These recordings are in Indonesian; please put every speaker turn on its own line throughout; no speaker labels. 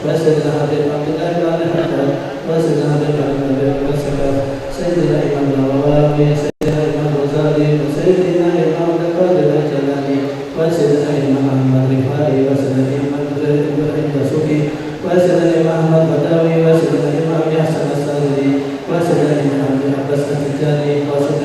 وسيدنا حبيب عبد الله بن حنبل وسيدنا حبيب عبد الله بن سكر سيدنا إمام النووي سيدنا إمام الغزالي وسيدنا إمام القادر الجلالي وسيدنا إمام أحمد رفاعي وسيدنا إمام إبراهيم الدسوقي وسيدنا إمام أحمد بدوي وسيدنا إمام حسن السالمي وسيدنا إمام أبي عباس التجاني وسيدنا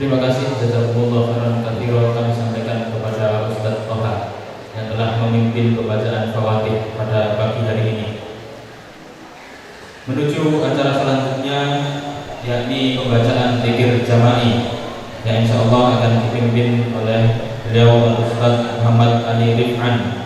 Terima kasih jazakumullah khairan katsiran kami sampaikan kepada Ustaz Toha yang telah memimpin pembacaan Fawatih pada pagi hari ini. Menuju acara selanjutnya yakni pembacaan dzikir jama'i yang insyaallah akan dipimpin oleh beliau Ustaz Muhammad Ali Rifan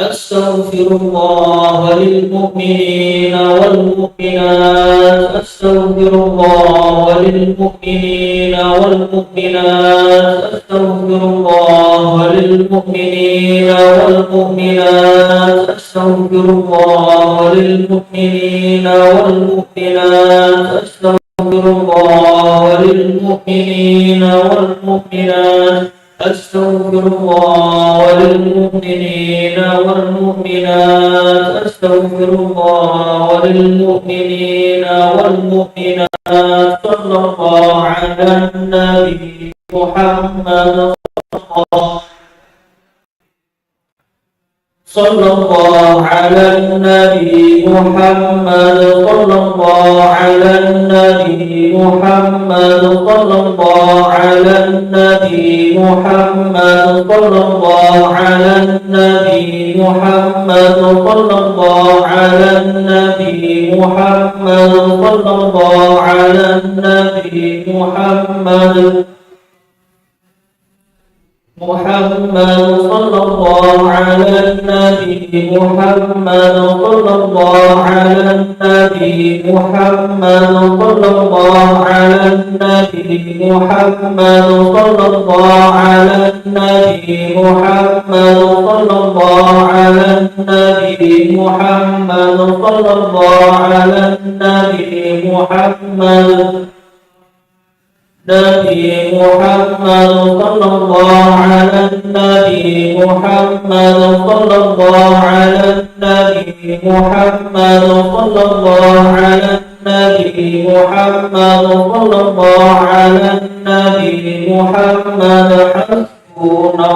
أستغفر الله للمؤمنين والمؤمنات أستغفر الله للمؤمنين والمؤمنات أستغفر الله للمؤمنين والمؤمنات أستغفر الله للمؤمنين والمؤمنات أستغفر الله للمؤمنين والمؤمنات أستغفر الله للمؤمنين والمؤمنات أستغفر الله للمؤمنين والمؤمنات صلى الله على النبي محمد صلى الله على النبي محمد صلى الله على النبي محمد صلى الله على النبي محمد صلى الله على النبي محمد صلى الله على النبي محمد صلى الله على النبي محمد صلى الله على النبي محمد صلى الله على النبي محمد صلى الله على النبي محمد صلى الله على النبي محمد صلى الله على النبي محمد صلى الله على النبي محمد نبي محمد صلى الله على النبي محمد صلى الله على النبي محمد صلى الله على النبي محمد صلى الله على النبي محمد حسبنا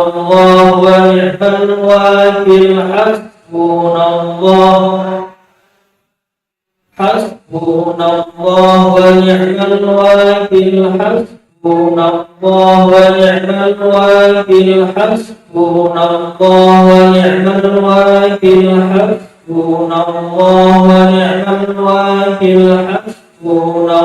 الله ونعم الوكيل حسبنا الله ونعم الوكيل حسبنا الله ونعم الوكيل حسبنا الله ونعم الوكيل حسبنا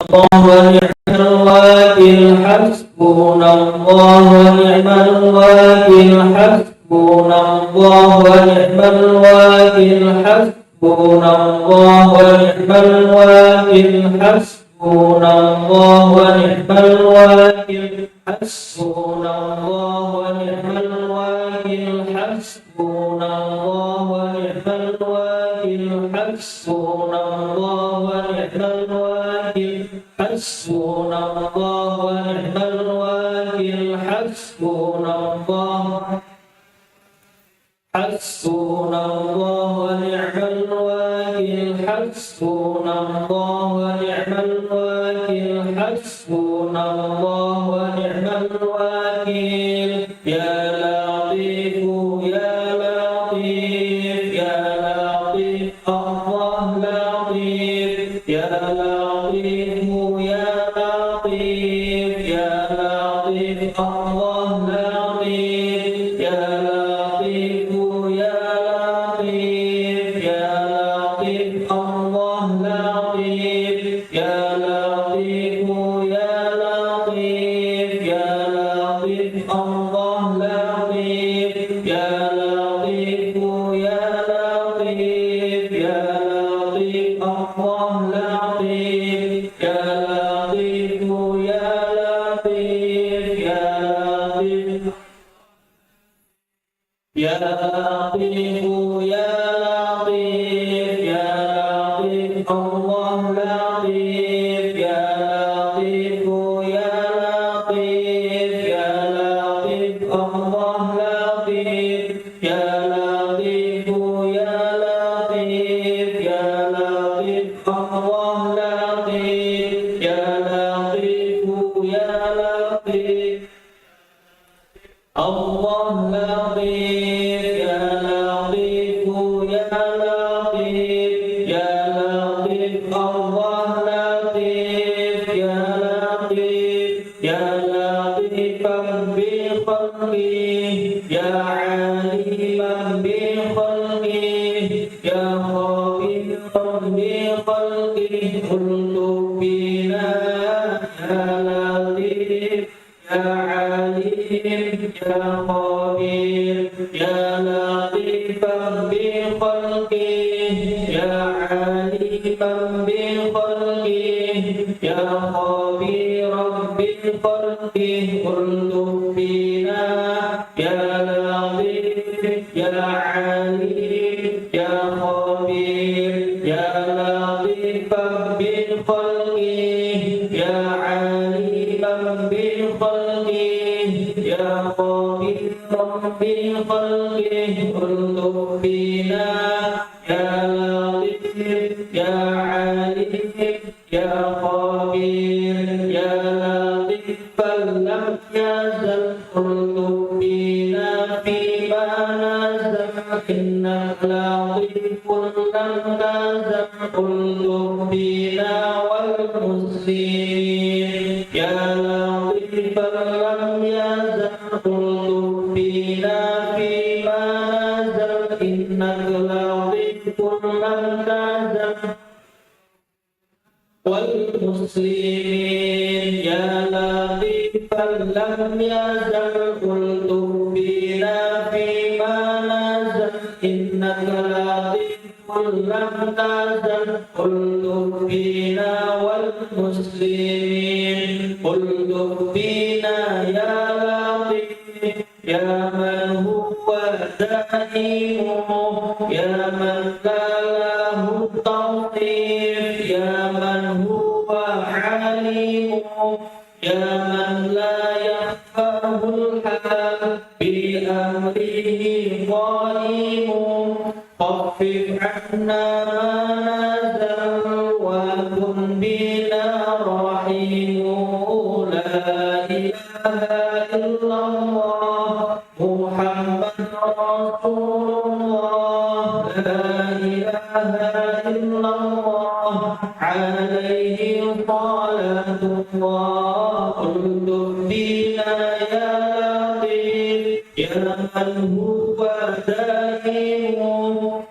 الله ونعم الوكيل حسبنا الله ونعم الوكيل حسبنا الله ونعم الوكيل حسبنا الله ونعم الوكيل حسبنا الله ونعم الوكيل حسبنا الله ونعم الوكيل حسبنا الله ونعم الوكيل حسبنا الله ونعم الوكيل حسبنا الله ونعم الوكيل حسبنا الله ونعم الوكيل حسبنا الله حسبنا الله ونعم الوكيل حسبنا الله ونعم الوكيل حسبنا الله ونعم الوكيل يا لطيف يا لطيف يا لطيف الله لطيف يا لطيف يا لطيف يا لطيف الله لطيف يا لطيف يا لطيف يا لطيف الله لطيف يا لطيف يا لطيف يا لطيف الله لطيف يا لطيف يا لطيف يا لطيف الله لطيف يا لطيف يا لطيف يا لطيف يا لطيف يا لطيف يا لطيف الله لطيف يا لطيف يا لطيف يا لطيف الله لطيف يا لطيف يا لطيف يا لطيف الله لطيف يا لطيف يا لطيف الله لطيف يا لطيف يا لطيف يا لطيف الله لطيف يا لطيف يا لطيفا بخلقه يا عالما بخلقه يا خبيرا بخلقه قلت بنا يا لطيف يا عليم يا خبير يا لطيفا بخلقه يا عليما بخلقه يا خبيرا بخلقه الطف بنا يا لطيف يا عليم يا خبير يا لطيفا بخلقه يا عليما بخلقه يا خبيرا بخلقه الطف بنا يا لطيف يا عليم يا خبير يا لطيفا لم يزل الطف بنا فيما نزل إنك لطيف لم تزل الطف بنا والمسلمين يا لطيفا لم يزل الطف بنا فيما نزل إنك لطيف لم تزل والمسلمين يا لطيفا لم يزل الطف بنا فيما نزل إنك لطيف لم تزل الطف بنا والمسلمين الطف بنا يا لطيف يا من هو دائم يا من لا له توصيف يا من هو عليم يا من لا يخفاه الحال بأمره ظالم خفف عنا ما نزل وكن بنا رحيم لا إله إلا الله محمد رسول الله لا إله إلا الله عليه صلاة الله الطف بنا يا لطيف يا من هو دائم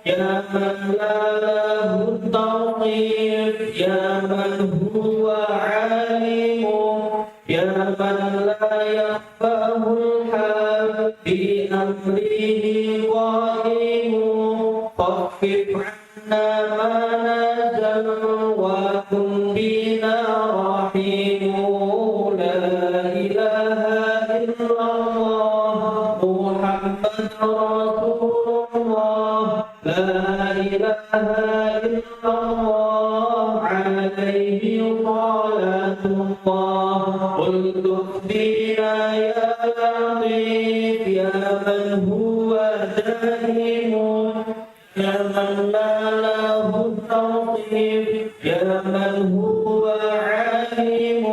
يا من لا له توصيف يا من هو عليم يا من لا يخفاه الحال بأمره قائم خفف عنا ما نزل وكن بنا رحيم لا إله إلا الله محمد رسول الله لا إله إلا الله عليه صلاة الله الطف بنا يا لطيف يا من هو دائم يا من لا له توصيف يا من هو عليم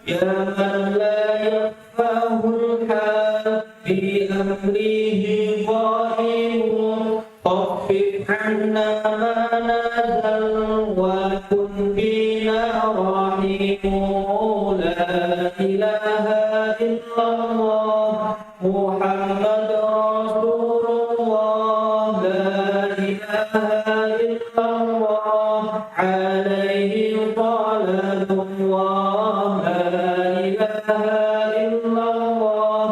يا من لا يخفاه الحال بأمره قائم خفف عنا ما نزل وكن بنا رحيم لا إله إلا الله محمد رسول الله لا إله إلا الله عليه صلاة الله لا إله إلا الله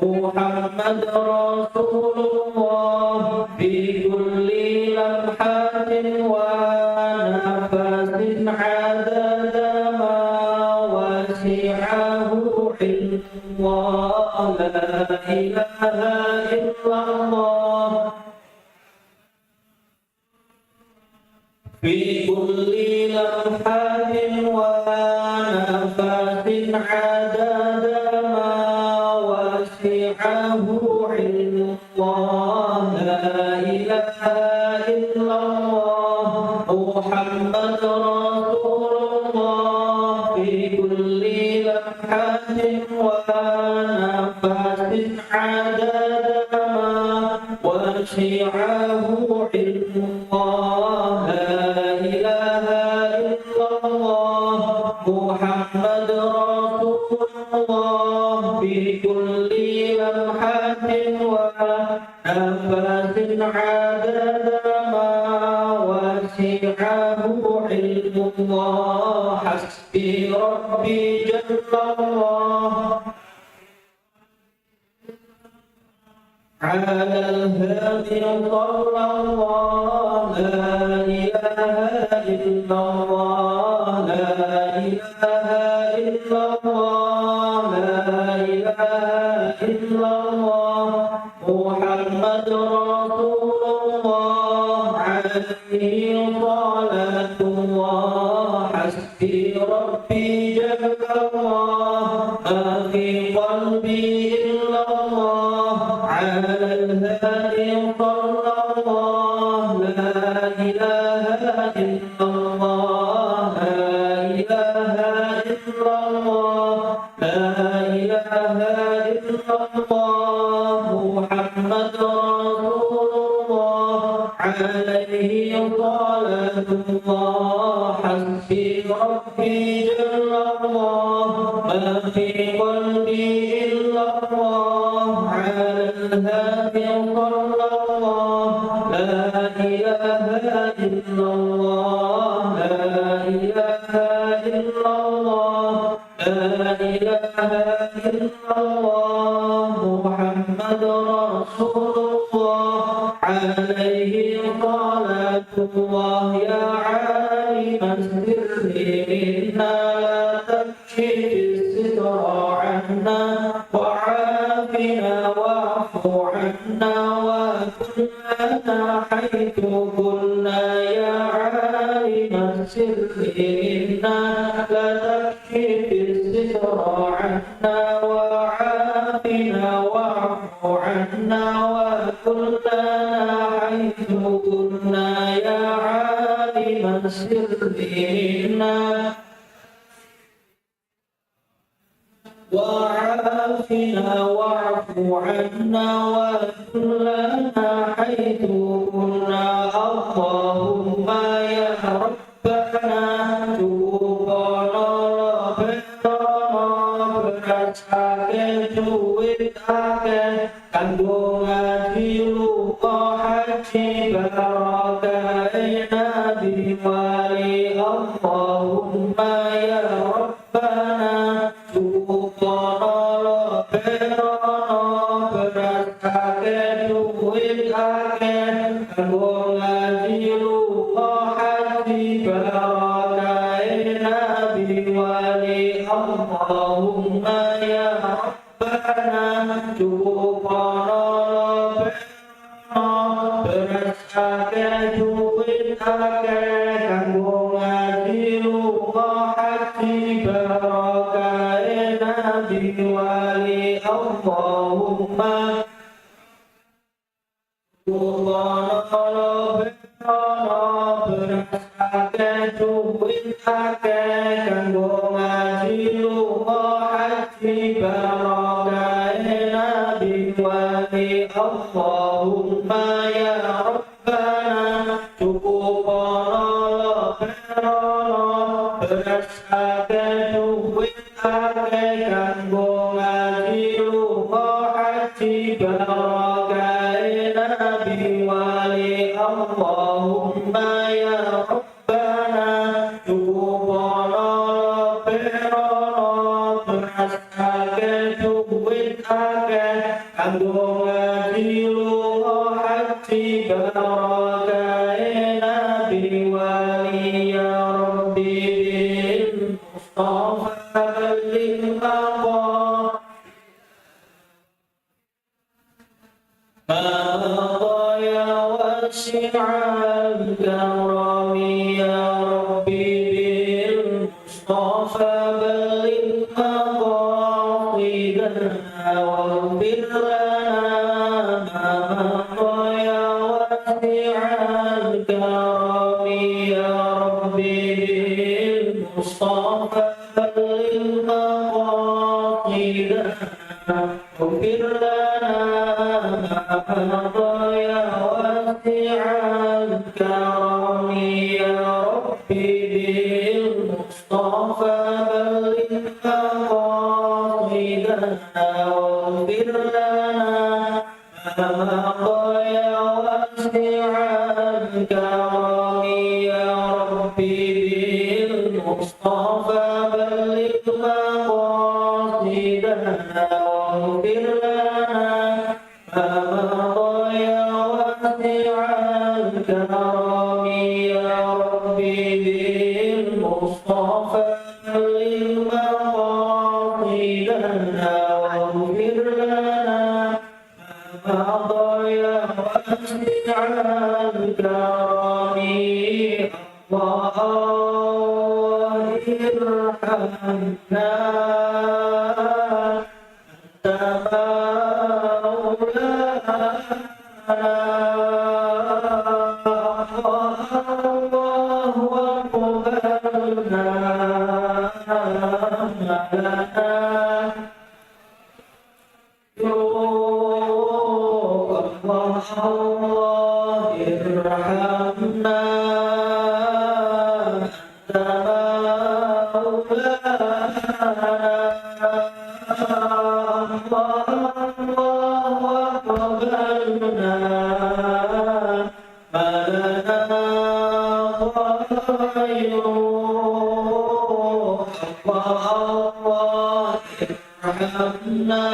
محمد رسول الله في كل لمحة ونفس عدد ما وسعه علم الله لا إله إلا الله في كل لمحة ونفس عدد ما وسعه علم الله لا إله إلا الله محمد رسول الله في كل لمحة ونفس عدد ما وسعه علم الله لا إله إلا الله محمد رسول الله في كل لمحة ونفس عدد ما وسعه علم الله حسبي ربي جل الله على الهادي صلى الله لا إله إلا الله لا إله إلا الله لا إله إلا الله محمد رسول الله عليه صلاة الله حسبي ربي جل الله ما في قلبي إلا الله على الهادي صلى الله لا إله إلا الله لا إله إلا الله لا إله إلا الله محمد رسول الله عليه صلاة الله حسبي ربي جل الله ما في قلبي إلا الله على الهادي صلى الله لا إله إلا الله لا إله إلا الله لا إله إلا الله محمد رسول الله عليه صلاة الله يا عالم السر منا لا تكشف الستر عنا وعافنا واعف عنا وكلنا حيث كنا يا عالم السر منا لا تكشف الستر عنا وعافنا واعف عنا وكلنا حيث كنا يا عالم السر منا وعافنا واعف عنا وكلنا حيث كنا اللهم يا ربنا توبنا ربنا berasake duitake kanggo ngaji luka haji barokah nabi wali Allahumma ya rabbana Tukono berono berasake duitake kanggo ngaji luka haji barokah nabi wali Allahumma ya rabbana Tukono berono berasake duitake kanggo ngaji luka haji barokah nabi wali Allahumma Tukono berasake duitake kanggo ngaji luka haji barokah nabi wali Allahumma ya rabbana Tukono berasake duitake kanggo ngaji luka haji barokah nabi wali Allahumma ya rabbana Tukono berasake duitake kanggo ngaji luka haji barokah nabi wali ya rabbi bil mustafa balil maqam ya wasi'al karami ya rabbi bil mustafa balil maqasidana waghfir lana ya wasi'al karami ya rabbi bil mustafa balil maqasidana waghfir lana ya wasi'al karami ya rabbi bil mustafa balil maqasidana waghfir lana ya wasi'al karami ya rabbi bil mustafa balil maqasidana waghfir lana الكرم يا ربي بالمصطفى للمقاصد لنا واغفر لنا ما مضى يا واسع الكرم الله ارحمنا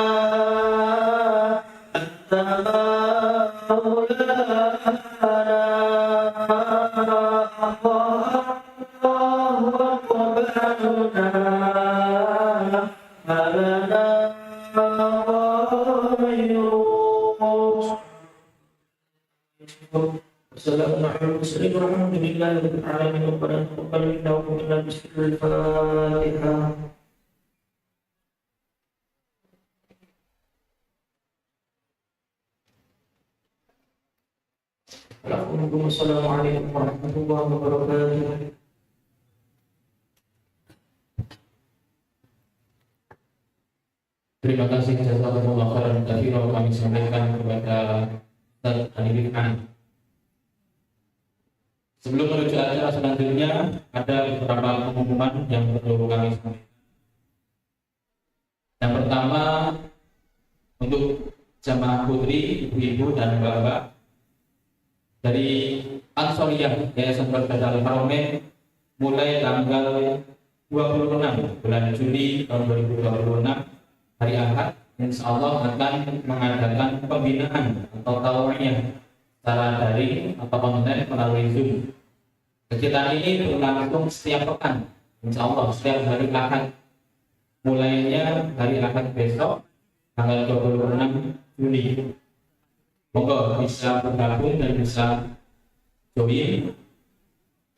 أنت Assalamualaikum warahmatullahi wabarakatuh.
Terima kasih jazakumullah khairan katsiran kami sampaikan kepada Ustaz Anifin An. Sebelum menuju acara selanjutnya, ada beberapa pengumuman yang perlu kami sampaikan. Yang pertama, untuk jamaah putri, ibu-ibu dan bapak dari Ansoriyah Yayasan Persada Al-Haramain mulai tanggal 26 bulan Juli tahun 2026 hari Ahad, insya Allah akan mengadakan pembinaan atau tawiyah secara daring atau online melalui Zoom. Kegiatan ini berlangsung setiap pekan, insya Allah setiap hari Ahad. Mulainya hari Ahad besok tanggal 26 Juli. Monggo bisa bergabung dan bisa join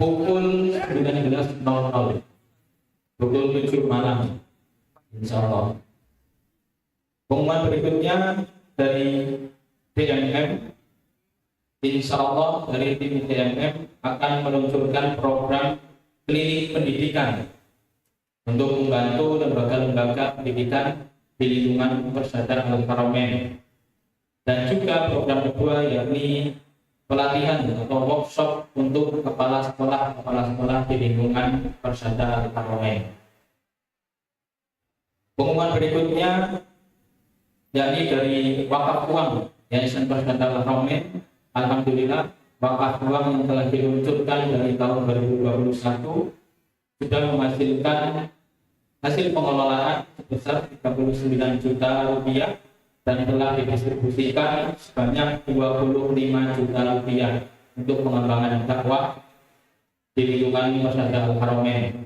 pukul 19.00, pukul 7 malam, insya Allah. Pengumuman berikutnya dari DMM, insya Allah dari tim DMM akan meluncurkan program klinik pendidikan untuk membantu lembaga-lembaga pendidikan di lingkungan Persada Al-Haramain. Dan juga program kedua yakni pelatihan atau workshop untuk kepala sekolah di lingkungan Persada Al-Haramain. Pengumuman berikutnya yakni dari wakaf uang Yayasan Persada Al-Haramain. Alhamdulillah wakaf uang yang telah diluncurkan dari tahun 2021 sudah menghasilkan hasil pengelolaan sebesar 39 juta rupiah dan telah didistribusikan sebanyak 25 juta rupiah untuk pengembangan dakwah di lingkungan Persada Al-Haramain.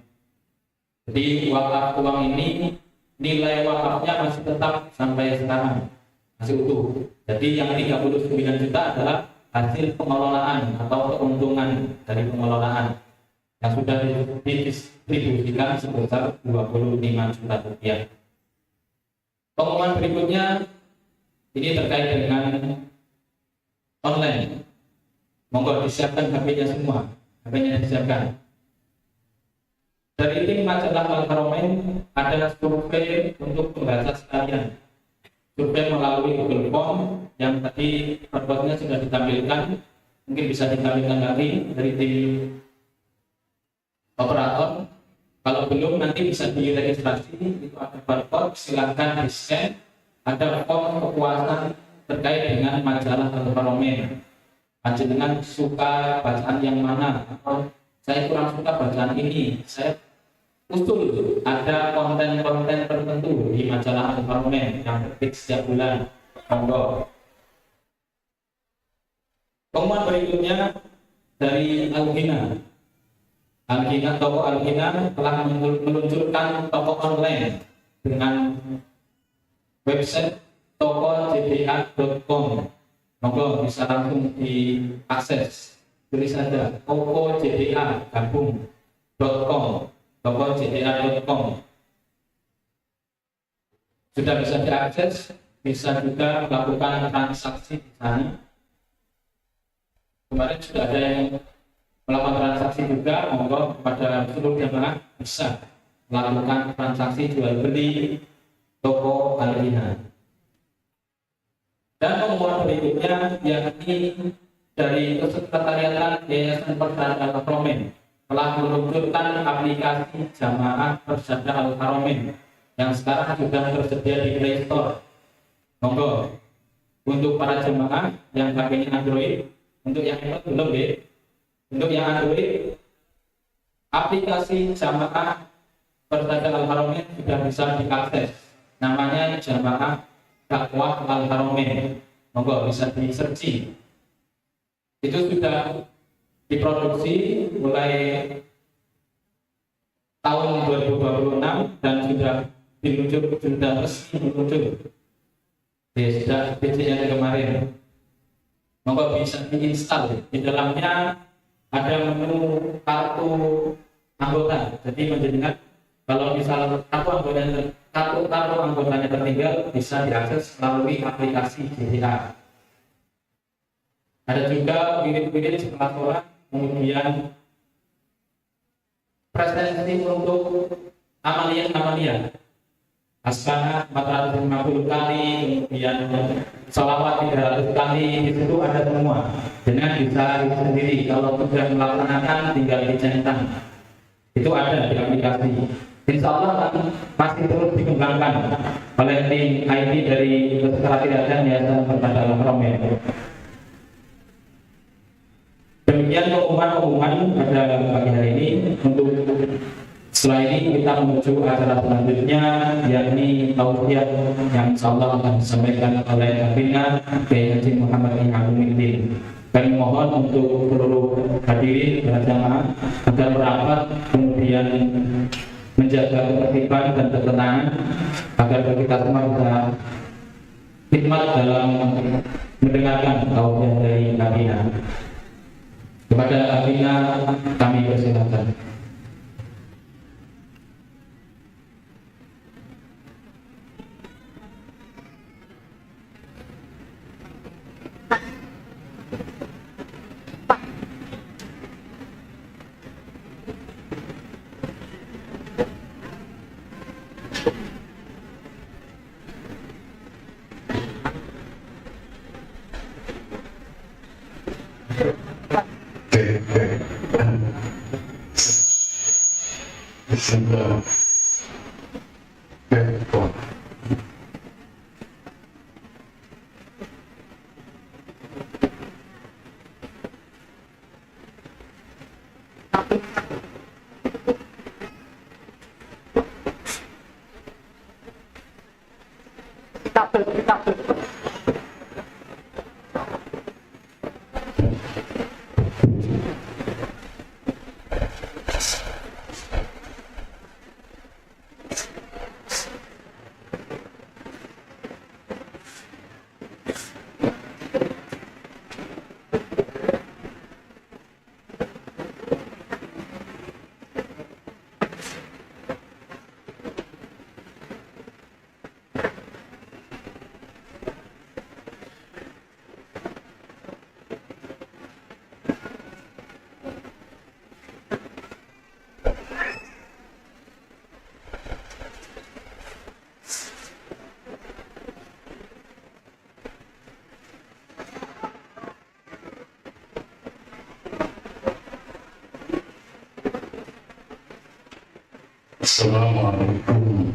Jadi wakaf uang ini nilai wakafnya masih tetap sampai sekarang masih utuh. Jadi yang 39 juta adalah hasil pengelolaan atau keuntungan dari pengelolaan yang sudah didistribusikan sebesar 25 juta rupiah. Pengumuman berikutnya ini terkait dengan online. Monggo disiapkan HP-nya semua, HP-nya disiapkan. Dari tim majalah Al-Haramain ada survei untuk pembaca sekalian. Survei melalui Google Form yang tadi perbuatannya sudah ditampilkan, mungkin bisa ditampilkan lagi dari tim operator. Kalau belum nanti bisa diregistrasi, itu ada barcode, silahkan di-scan. Ada form kepuasan terkait dengan majalah Al-Haramain. Panjenengan suka bacaan yang mana, atau saya kurang suka bacaan ini, saya usul ada konten-konten tertentu di majalah Al-Haramain yang terbit setiap bulan. Monggo. Pengumuman berikutnya dari Al-Ghina. Al-Ghina, toko Al-Ghina telah meluncurkan toko online dengan website tokojdA.com. Monggo bisa langsung diakses. Tulis saja tokojdA gabung.com, tokojdA.com. Sudah bisa diakses, bisa juga melakukan transaksi di sana. Kemarin sudah ada yang melakukan transaksi juga, monggo kepada seluruh jamaah bisa melakukan transaksi jual beli toko Al-Ghina. Dan pengumuman berikutnya yakni dari Kesekretariatan Yayasan Persada Al-Haromain telah meluncurkan aplikasi Jamaah Persada Al-Haromain yang sekarang sudah tersedia di Play Store. Monggo untuk para jamaah yang pakainya Android, untuk yang iPhone belum ya. Untuk yang Android, aplikasi Jamaah Persada Al-Haromain sudah bisa diakses. Namanya Jamaah Dakwah Al-Haromain. Monggo bisa di-searching. Itu sudah diproduksi mulai tahun 2026 dan sudah resmi diluncur. Sudah yang kemarin. Monggo bisa diinstal. Di dalamnya ada menu kartu anggota. Jadi menjadikan kalau misal kartu anggotanya tertinggal bisa diakses melalui aplikasi JDA. Ada juga wirid-wirid setelah sholat, kemudian presensi untuk amalia Asbana 450 kali, kemudian sholawat 300 kali, di situ ada semua. Dengan bisa sendiri, kalau sudah melaksanakan tinggal dicentang. Itu ada di aplikasi. Insya Allah masih terus dikembangkan oleh tim IT dari Kesekretariatan Yayasan Persada Al-Haromain. Demikian pengumuman pada pagi hari ini. Untuk setelah ini kita menuju acara selanjutnya, yakni tausiah yang insya Allah akan disampaikan oleh Abina Kiai Haji Muhammad Imamuddin. Kami mohon untuk seluruh hadirin dan jamaah agar merapat, kemudian menjaga ketertiban dan ketenangan agar kita semua bisa hikmat dalam mendengarkan tausiah dari Abina. Kepada Abina kami persilakan.
Assalamualaikum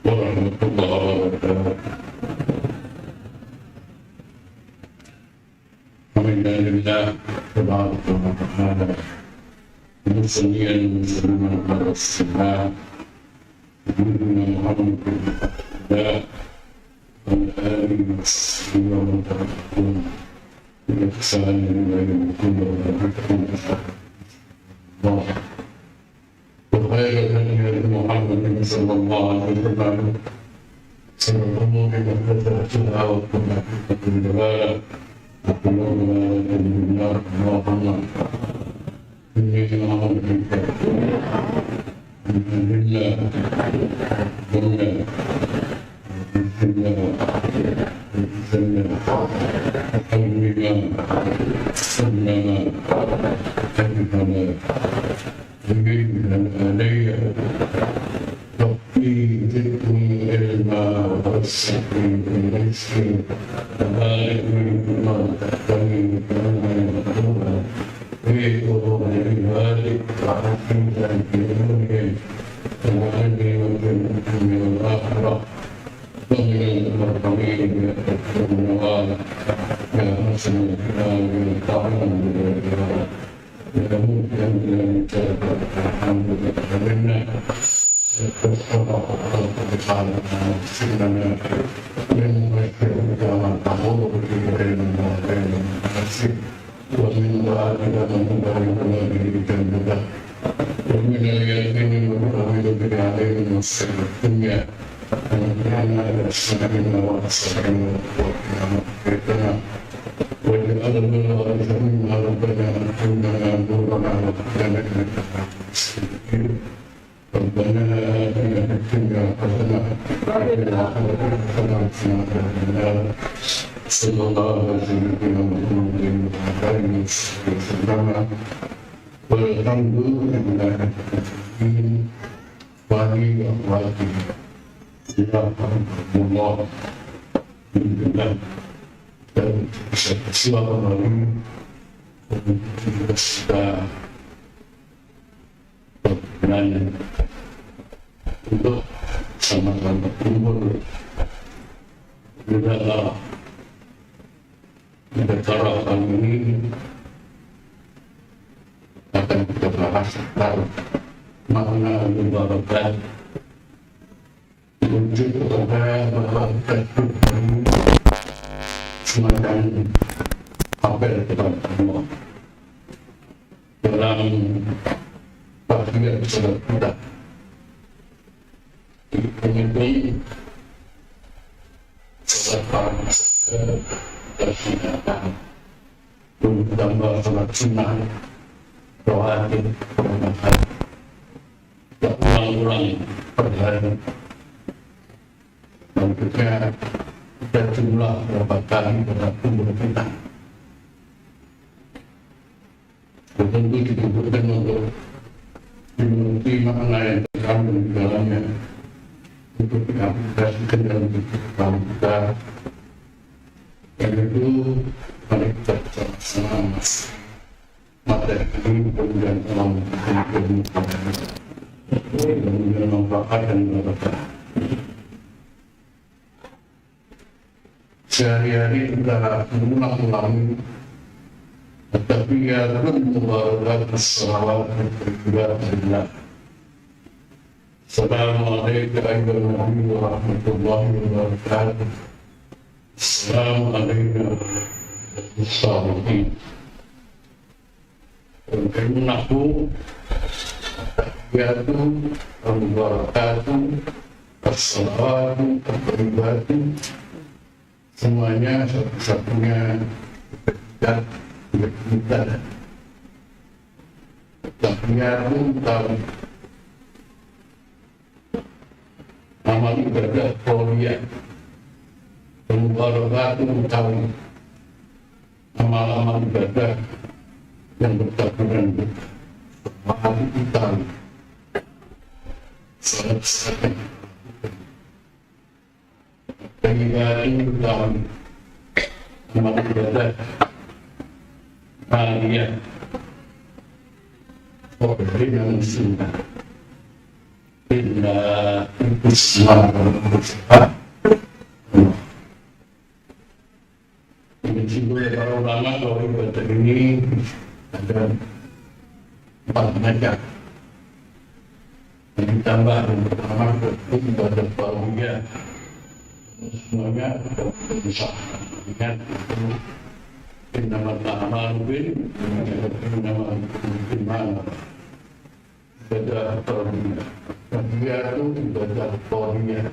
warahmatullahi wabarakatuh. Alhamdulillah, tabaraka wa ta'ala. Muslimin muslimin ala salam. Nabiyyina Muhammad wa ala alihi wa sahbihi wa sallam. بإحسان إلى يوم الدين الله وخير الهدي محمد صلى الله عليه وسلم شر الأمور محدثاتها وكل محدثة ضلالة وكل ضلالة في النار اللهم إني أعوذ بك من الذل والذل untuk sama-sama umur dalam acara kali ini akan kita bahas tentang makna ibadah wujud kepada bahwa Tuhan semacam apel kepada Allah dalam bagian salat kita. Kemudian salat tersiapkan tambah salat sunnah rawatib perbankan tak ulang-ulang pada hari dan kita jumlah berapa kali pada tubuh kita. Tentu dibutuhkan untuk dimengerti makna yang terkandung di dalamnya untuk diaplikasikan dalam kehidupan kita. Dan itu mari kita bersama-sama materi ini kemudian dalam kehidupan dan manfaat dan berkah. Sehari-hari kita mengulang-ulang At-Tahiyyatun Mubarakat As-Salawat Al-Ibadah. Assalamualaikum warahmatullahi wabarakatuh. Assalamualaikum warahmatullahi wabarakatuh. At-Tahiyyatun Mubarakat As-Salawat Al-Ibadah. Semuanya satu-satunya dan kita Tahiyyatun tahu amal ibadah qauliyah, Mubarakatun tahu amal-amal ibadah yang bertaburan amal kita salat Tahiyyatun tahu amal ibadah kalian yang sunnah inna Islam disebut oleh para ulama bahwa ibadah ini ada 4 macam. Yang ditambah yang pertama itu ibadah Innamal a'malu innamal iman. Ibadah tauhid. Dia itu ibadah tauhid.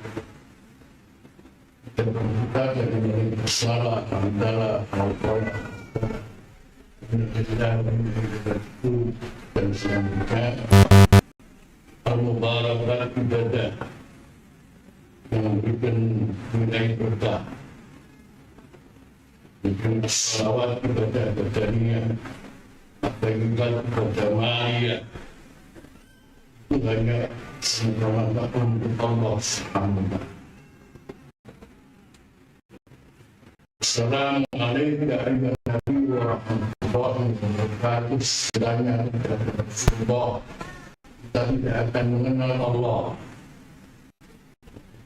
Dan kita dari salah antara al-Qur'an itu dan selanjutnya al-mubarakat ibadah yang memberikan nilai berkah. Dengan salawat ibadah badaniyah atau ibadah maliyah itu hanya semata untuk Allah Subhanahu wa ta'ala. Assalamualaikum warahmatullahi wabarakatuh. Sedangkan Rasulullah kita tidak akan mengenal Allah.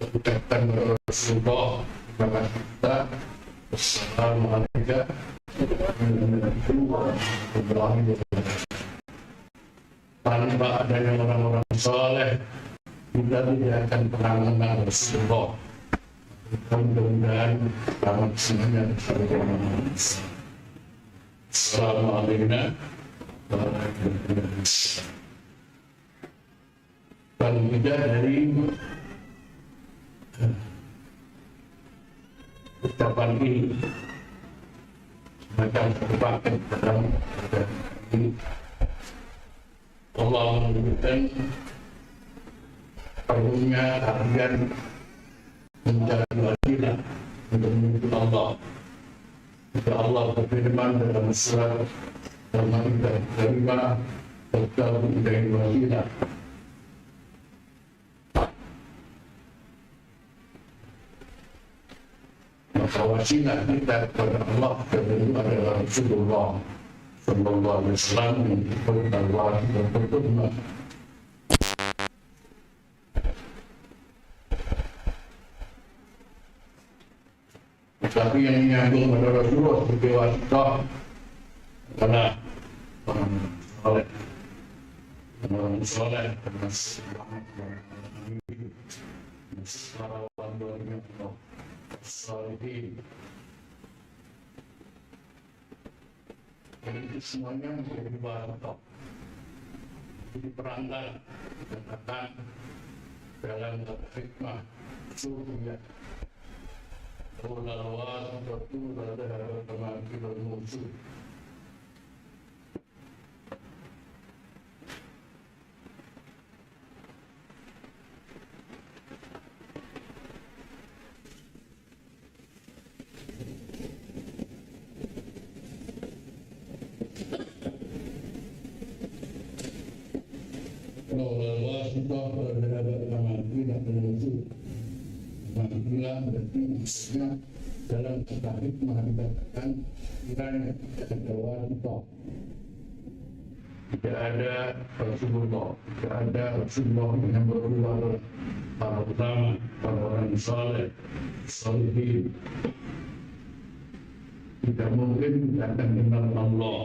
Ucapkan Rasulullah kepada kita. Assalamualaikum warahmatullahi wabarakatuh. Tanpa adanya orang-orang saleh, kita tidak akan pernah mengenal Rasulullah. Mudah-mudahan selamat semuanya. Assalamualaikum warahmatullahi wabarakatuh. Paling tidak dari ucapan ini macam terpakai dalam ini Allah menunjukkan perlunya kalian mencari wasilah untuk menuju Allah. Jika Allah berfirman dalam surat Al-Maidah 5 tentang mencari wasilah, maka wasilah kita kepada Allah itu adalah Rasulullah Sallallahu Alaihi Wasallam yang disebut Allah dan berkhidmat. Tapi yang menyambung pada Rasulullah sebagai wasilah adalah orang soleh karena ini semuanya menjadi batok, jadi perantara katakan dalam hikmah surya. Ulawat betul ada kematian musuh. Ulawat betul ada kematian musuh. Bila berarti maksudnya dalam kitab hikmah dikatakan kiranya tidak ada wanita, tidak ada Rasulullah, tidak ada Rasulullah yang berulama, para ulama, para orang saleh, salihin. Tidak mungkin tidak akan kenal Allah.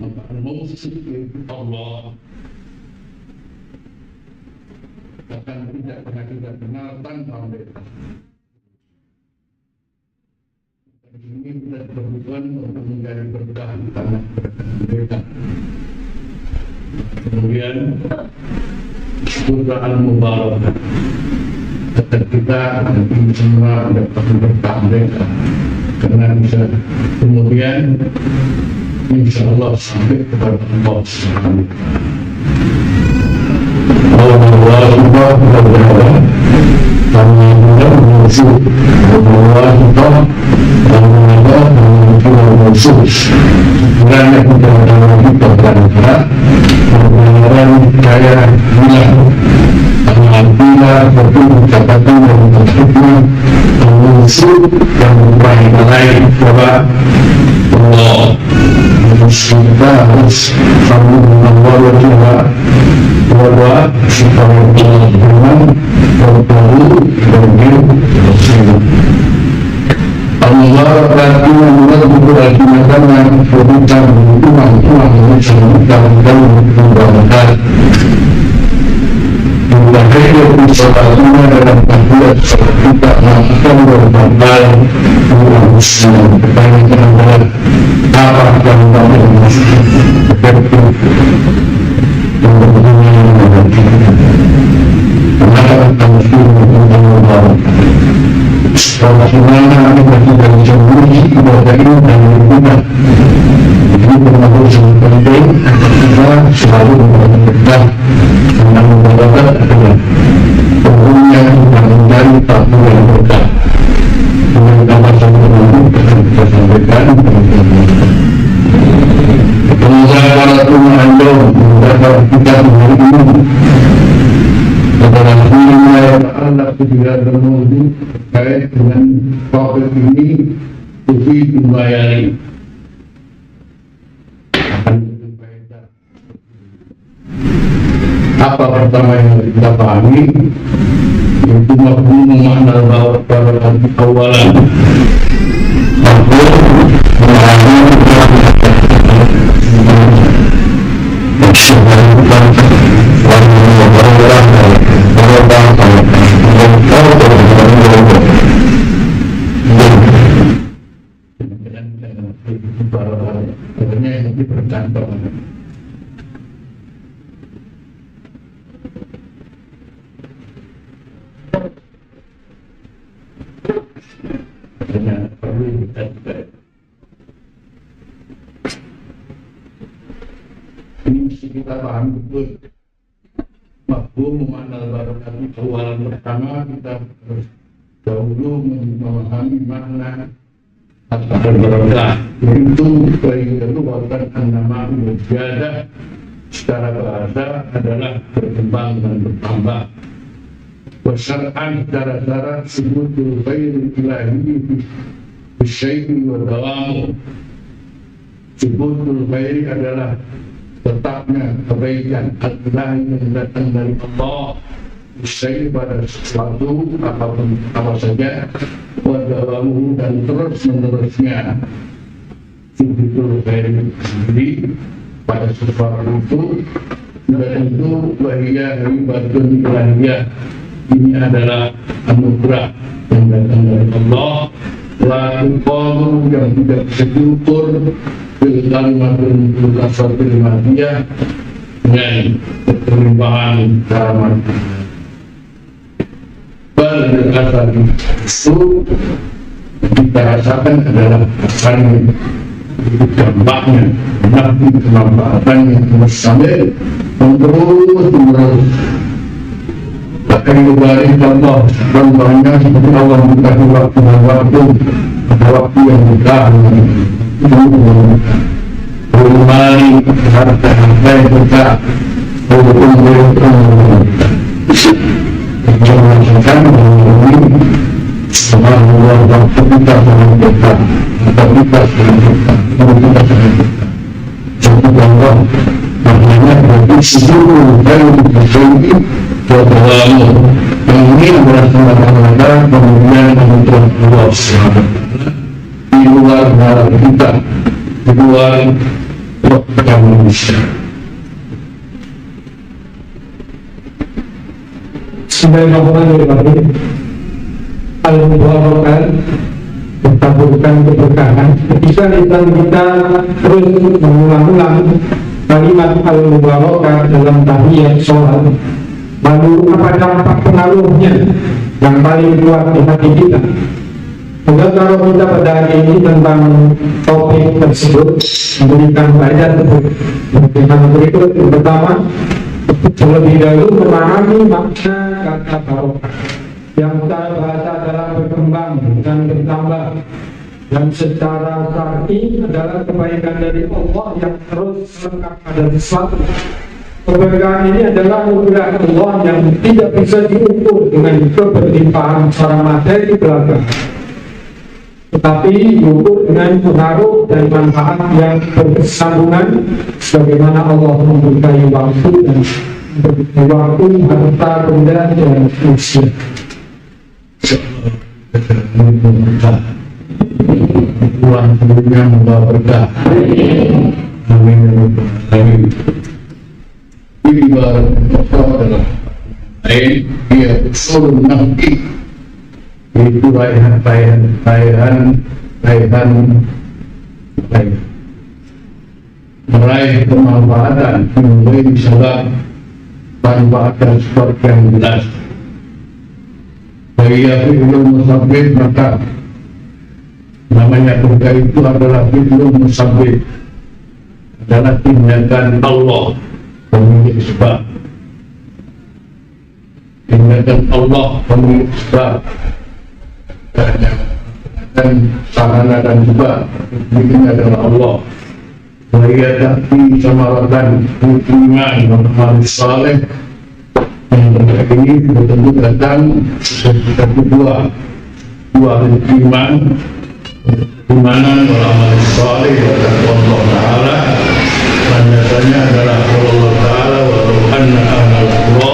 Maka musuh itu Allah akan tidak pernah kita kenal tanpa mereka. Ini kita diperlukan untuk mencari berkah di tanah mereka. Kemudian surah Al-Mubarakah, tetap kita nanti semua dapat berkah mereka. Karena bisa kemudian insya Allah sampai kepada Allah Subhanahu wa ta'ala. Allah berdoa kami musuh Allah kita musuh kerana kita dalam kita berada orang kaya bilang apabila betul katakan dan berhikmah musuh yang baik lain bahwa Allah kita harus sambung membawa kita bahwa supaya Allah berman bertahu bagi Rasulullah. Allah berkata membuat berkata yang berbicara Tuhan berbicara dalam pembahasan. Jumlah itu bersalah dalam juga kita melakukan berbagai urusan pertanyaan adalah apa yang kami seperti bagaimana kita tidak mencuri ibadah ini dan berguna. Ini termasuk yang penting kita selalu memperhatikan tentang ibadah adalah pengguna yang mencari tamu yang berkah. Dengan kawasan ini kita sampaikan pengusaha rumah Anda mendapat kita hari ini adalah anak tidak bermutu terkait dengan topik ini Sufi Kumbayari akan berkaitan. Apa pertama yang kita pahami yaitu mafhum makna bahwa pada awalan ini mesti kita paham betul. Mafhum makna barokat awalan pertama kita harus dahulu memahami makna al-barakah, yaitu itu bukan nama mujadah secara bahasa adalah berkembang dan bertambah. Wasyar'an secara syarat sebutul khairul ilahi bisyai'i wa dawamu. Sebutul khairi adalah tetapnya kebaikan Allah yang datang dari Allah bisyai'i pada sesuatu apapun apa saja wa dawamu dan terus menerusnya. Sebutul khairi sendiri pada sesuatu itu sudah tentu wahiyah ibadatun ilahiyah. Ini adalah anugerah yang datang dari Allah. Lalu qalu yang tidak bisa diukur bil kalimatul kasatul madiyah dengan keterlimpahan kalimat. Bal asal itu kita rasakan adalah asalnya dampaknya, nabi kemanfaatannya terus sampai terus. Akan kembali Allah dan banyak seperti Allah memberkati waktu dan waktu pada waktu yang mudah kembali harta yang kita jangan Allah waktu kita menentukan atau kita jadi Allah maknanya berarti seluruh yang terjadi bahwa ini adalah semata-mata kemudian kementerian Allah di luar nalar kita, di luar program Indonesia.
Bismillahirrahmanirrahim. Al-Mubarakah bertaburkan keberkahan. Ketika lisan kita terus mengulang-ulang kalimat Al-Mubarakah dalam tahiyat sholat, lalu apa dampak pengaruhnya yang paling kuat di hati kita? Maka kalau kita pada hari ini tentang topik tersebut memberikan faedah dengan berikut. Yang pertama, terlebih dahulu memahami makna kata barokah yang secara bahasa adalah berkembang dan bertambah, dan secara syar'i adalah kebaikan dari Allah yang terus lengkap pada sesuatu. Keberkahan ini adalah anugerah Allah yang tidak bisa diukur dengan keberlimpahan secara materi belaka, tetapi diukur dengan pengaruh dan manfaat yang berkesinambungan, sebagaimana Allah memberkahi waktu dan memberkahi waktu, harta, benda, dan usia.
Tuhan sebelumnya membawa berkah. Amin. Ini baru adalah lain dia usul nabi itu raihan meraih kemanfaatan mulai sebab tanpa ada sebab yang jelas. Bagi fi'lul musabbib, maka namanya surga itu adalah fi'lul musabbib, adalah tindakan Allah pemilik sebab, tindakan Allah pemilik sebab, dan sarana dan sebab ini adalah Allah. Wahia ta'ti samaratan iman dan amal saleh, yang mereka ini betul-betul datang sesuatu dua iman, imanan wal amal saleh dan Allah Ta'ala. Landasannya adalah Allah Ta'ala wa anna ahlal qura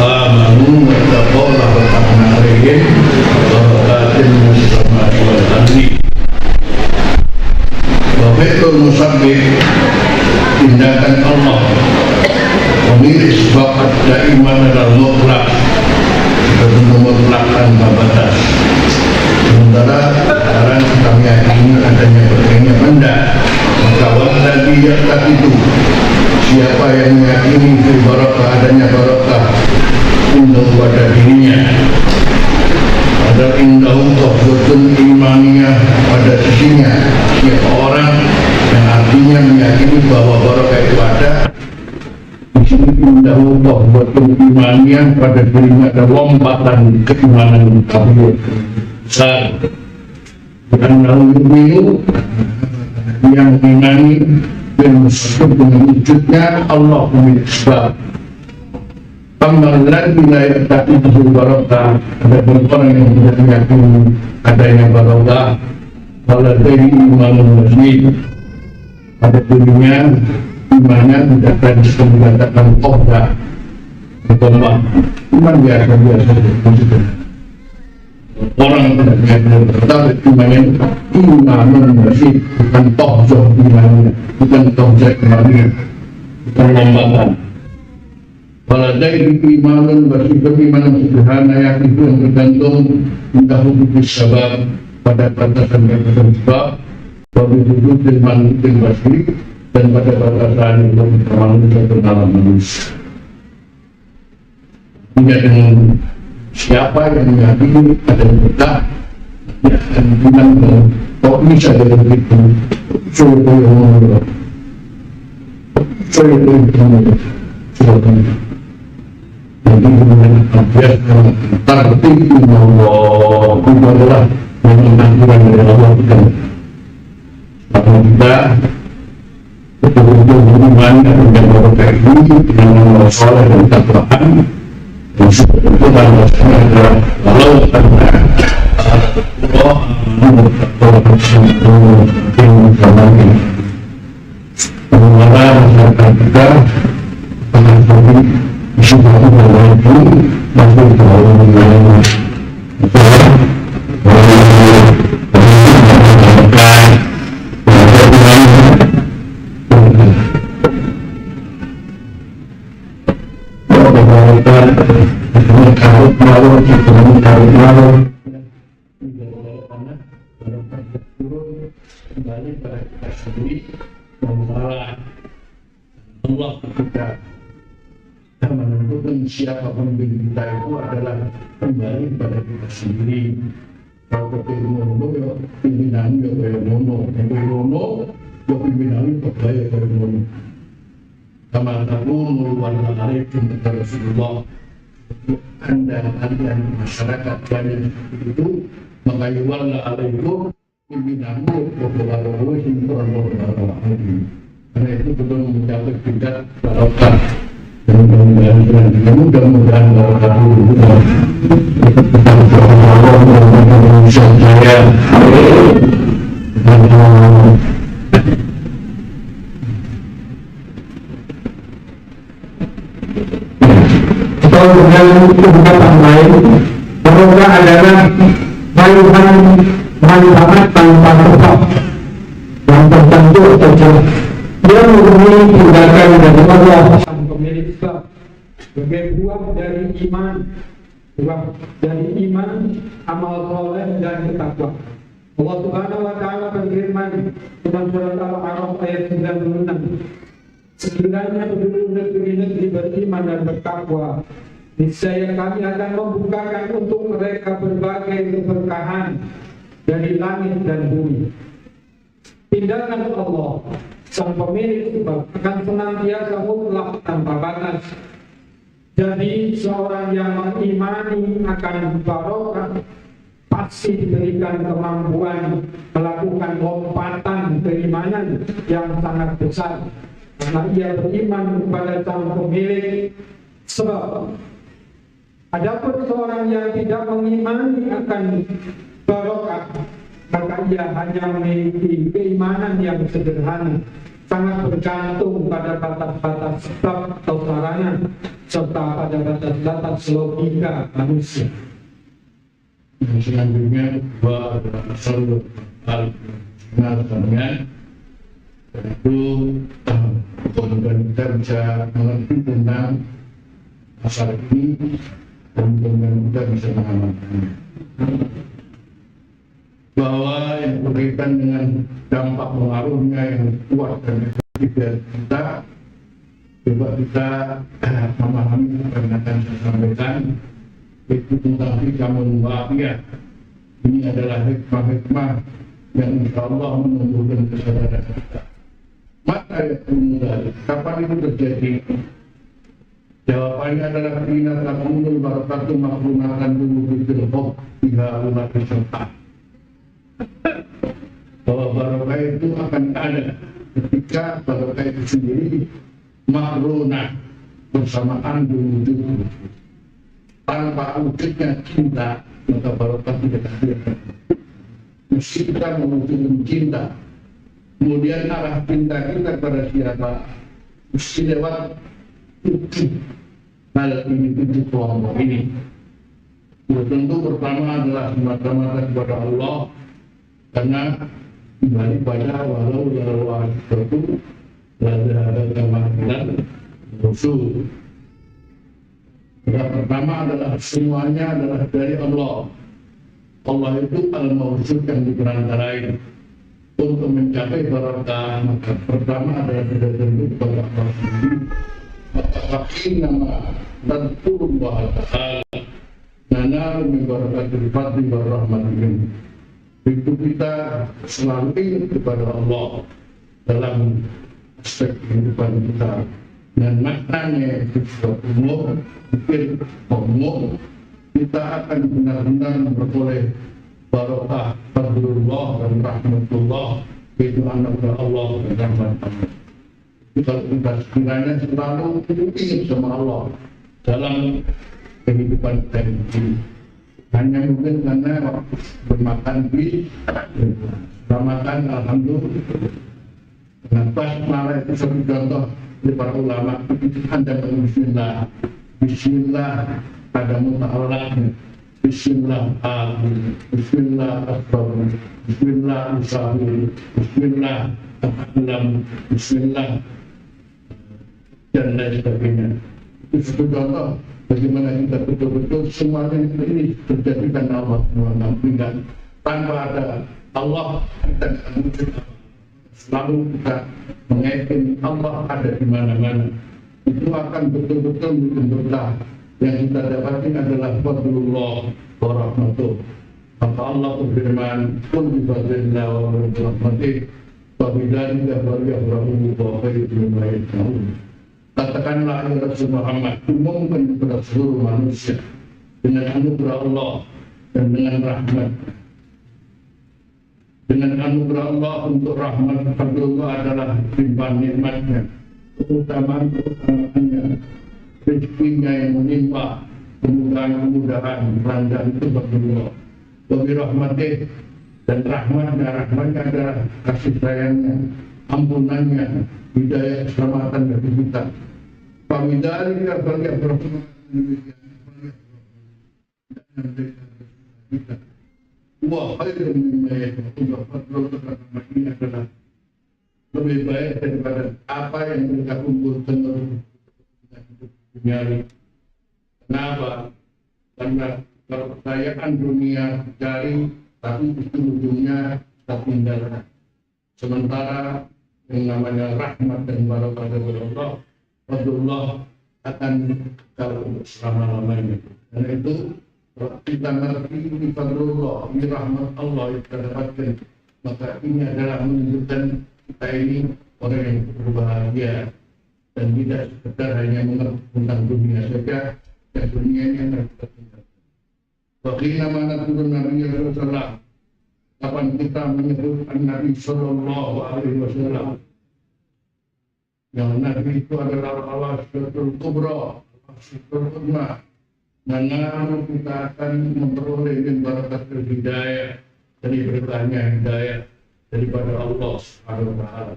amanu wa taqaw wa fatahna alaihim barakatin minas samai wal ardi. Fi'lul musabbib, tindakan Allah pemilik sebab iman adalah mutlak, benar-benar mutlak tanpa batas. Sementara sekarang kita meyakini adanya berbagai benda, maka wallahi yakat itu, siapa yang meyakini fil barakah, adanya barakah untuk pada dirinya, ada indahum qahwatun imaniyah pada sisinya. Siapa orang yang artinya meyakini bahwa barakah itu ada, di sini indahum qahwatun imaniyah pada dirinya ada lompatan keimanan kabur besar. Karena yu'minu, yang imani dan musyrik dengan wujudnya Allah pemilik sebab. Pembaruan wilayah tapi itu barakah, ada orang yang tidak meyakini adanya barakah, kalau dari iman muslim pada dirinya imannya tidak akan dikatakan qahda, bertombak, iman biasa orang tidak meyakini, tetapi imannya iman muslim, bukan qahda imannya, bukan qahda imannya, bukan lompatan. Waladai imanun bersifat iman sederhana yang itu yang tergantung entah hukum sebab pada batasan sebab, pada hukum manusia bersih dan pada batasan hukum manusia dalam manusia. Tidak dengan siapa yang meyakini ada kita, ya akan bilang kok bisa dari itu, suatu yang menurut, suatu yang menurut, suatu jadi dia tertib Allah itu adalah menanturan dari Allah kita. Maka kita betul-betul beriman dan barakah ini dengan amal saleh dan takwaan, dan itu adalah kalau karena Allah yang mengalami bagaimana masyarakat kita akan lebih sudah berlaku masih terlalu mengalami kembali pada kita sendiri membawa Allah kita dan menentukan siapa pemimpin kita itu adalah kembali pada kita sendiri. Kalau pimpinan ya pimpinan ya kayak mono, pimpinan itu kayak mono. Kama takunu wa alaikum Rasulullah. Anda masyarakat banyak itu maka yuwalla alaikum pimpinanmu beberapa karena itu betul mencapai tingkat barokah dan mudah-mudahan barokah dulu saya
atau dengan ungkapan lain, barokah adalah manfaat tanpa sebab yang tertentu saja. Dia memenuhi tindakan dari Allah sang pemilik sebab sebagai buah dari iman buah dari iman, amal soleh dan takwa. Allah Subhanahu wa taala berfirman dalam surat Al-A'raf ayat 96, sekiranya penduduk negeri-negeri beriman dan bertakwa, niscaya kami akan membukakan untuk mereka berbagai keberkahan dari langit dan bumi. Tindakan Allah, sang pemilik sebab, akan senantiasa mutlak tanpa batas. Jadi seorang yang mengimani akan barokah pasti diberikan kemampuan melakukan lompatan keimanan yang sangat besar, karena ia beriman kepada sang pemilik sebab. Adapun seorang yang tidak mengimani akan barokah, maka ia hanya memiliki keimanan yang sederhana, sangat bergantung pada batas-batas sebab atau sarana, serta pada batas-batas logika manusia.
Yang selanjutnya bahwa Rasul al-Nabi itu kemudian kita bisa mengerti tentang masalah ini dan kemudian kita bisa mengamalkannya. Bahwa yang berkaitan dengan dampak pengaruhnya yang kuat dan efektif dari kita, coba kita memahami apa yang akan saya sampaikan, itu tentang hikmah wafiyah. Ini adalah hikmah-hikmah yang insya Allah menumbuhkan kesadaran kita. Maka kapan itu terjadi? Jawabannya adalah kina takunul barakatuh makrunatan dulu bikin hob hingga umat peserta. Bahwa barokah itu akan ada ketika barokah itu sendiri makrunah bersamaan wujud. Tanpa wujudnya cinta, maka barokah tidak ada. Mesti kita mewujudkan cinta. Kemudian arah cinta kita pada siapa? Mesti lewat tujuh hal ini, tujuh kelompok ini. Tentu pertama adalah semata-mata kepada Allah, karena kembali pada walau itu ada kematian musuh. Yang pertama adalah semuanya adalah dari Allah. Allah itu al-mawjud yang diperantarai. Untuk mencapai barakah, maka pertama adalah tidak tentu kepada Allah sendiri. Maka nama dan turun ta'ala nana membarakat fadli wa rahmatin. Itu kita selalu ingat kepada Allah dalam aspek kehidupan kita. Dan maknanya itu sudah umum, mungkin umum, kita akan benar-benar memperoleh barakah, fadlullah dan rahmatullah, itu anugerah Allah dan rahmat Allah. Kalau kita sekiranya selalu ingat sama Allah dalam kehidupan kita ini, hanya mungkin karena bermakan bis, bermakan alhamdulillah. Dengan basmalah itu sebagai contoh dari para ulama, Anda bismillah, bismillah ada muta'allah, bismillah bismillah akbar, bismillah usahu, bismillah ta'alam, bismillah dan lain sebagainya. Itu satu contoh bagaimana kita betul-betul semuanya ini terjadi karena Allah SWT. Tanpa ada Allah kita akan wujud. Selalu kita mengaitkan Allah ada di mana-mana. Itu akan betul-betul berkah. Yang kita dapatkan adalah fadlullah wa rahmatuh. Maka Allah berfirman, "Qul bi fadlillah wa rahmatih fa bidzalika falyafrahu wa khairun mimma yajma'un." Katakanlah ya Rasul Muhammad, umumkan kepada seluruh manusia dengan anugerah Allah dan dengan rahmat. Dengan anugerah Allah untuk rahmat fadlullah adalah limpahan nikmatnya, keutamaannya, rezekinya yang menimpa, kemudahan-kemudahan, kelancaran itu fadlullah. Wabi rahmatih, dan rahmatnya adalah kasih sayangnya, ampunannya, hidayah keselamatan bagi kita. Pamidari bagi kita. Wah, khairun mimma yajma'un. Fadlullah ini adalah lebih baik daripada apa yang mereka kumpulkan duniawi. Kenapa? karena kalau kekayaan dunia cari, tapi ujung-ujungnya kita tinggalkan. Sementara yang namanya rahmat dan barokah dari Allah, Allah akan kalau selama-lamanya. Karena itu kalau kita mengerti ini fadlullah, ini rahmat Allah yang kita dapatkan, maka ini adalah menunjukkan kita ini orang yang berbahagia dan tidak sekedar hanya mengerti tentang dunia saja, dan dunia ini yang kita tinggalkan. Bagaimana mana turun Nabi Rasulullah, kapan kita menyebut Nabi Sallallahu Alaihi Wasallam, yang Nabi itu adalah al-Wasilatul Kubra, al-Wasilatul Kubra, mana kita akan memperoleh barakat hidayah dari berkahnya hidayah daripada Allah Subhanahu wa taala.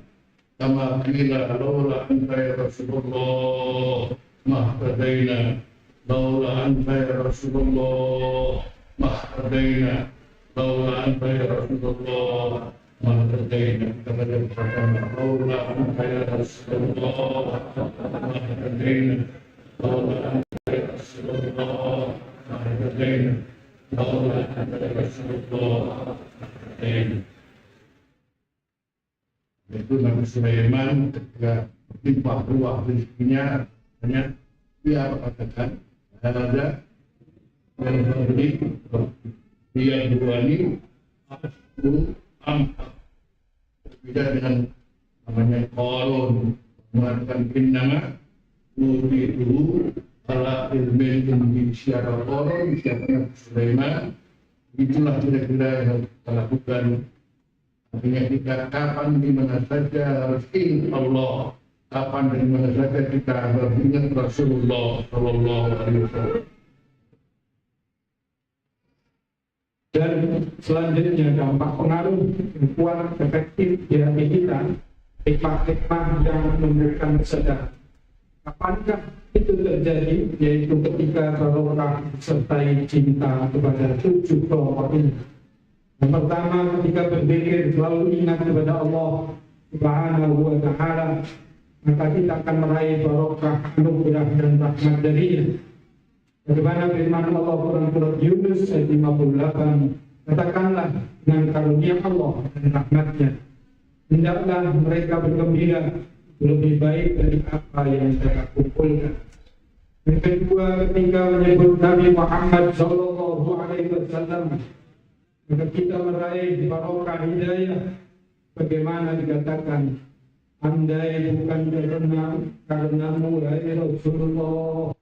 Kama qila laula anta ya Rasulullah mahtadaina, laula anta ya Rasulullah mahtadaina, laula anta ya Rasulullah mahtadaina. Kepada perkataan laula anta ya Rasulullah mahtadaina, laula anta ya Rasulullah mahtadaina, laula anta ya Rasulullah mahtadaina. Itu Nabi Sulaiman ketika berlimpah ruah rezekinya, hanya dia katakan ada yang memberi dia diwani aku ampak, berbeda dengan namanya Qarun mengatakan innama itu ala ilmin di siapa Qarun, siapa Nabi Sulaiman. Itulah kira-kira yang kita lakukan. Artinya kita kapan di mana saja harus ingat Allah, kapan di mana saja kita harus ingat Rasulullah Sallallahu Alaihi Wasallam.
Dan selanjutnya dampak pengaruh yang kuat efektif di hati kita, hikmah-hikmah yang memberikan kesadaran. Kapankah itu terjadi? Yaitu ketika barokah sertai cinta kepada 7 kelompok ini. Yang pertama, ketika berpikir selalu ingat kepada Allah Subhanahu wa taala, maka kita akan meraih barokah, anugerah dan rahmat darinya. Bagaimana firman Allah dalam surat Yunus ayat 58, katakanlah dengan karunia Allah dan rahmatnya, hendaklah mereka bergembira lebih baik dari apa yang mereka kumpulkan. Yang kedua, ketika menyebut Nabi Muhammad Sallallahu Alaihi Wasallam, maka kita meraih barokah hidayah. Bagaimana dikatakan, andai bukan karenamu ya Rasulullah,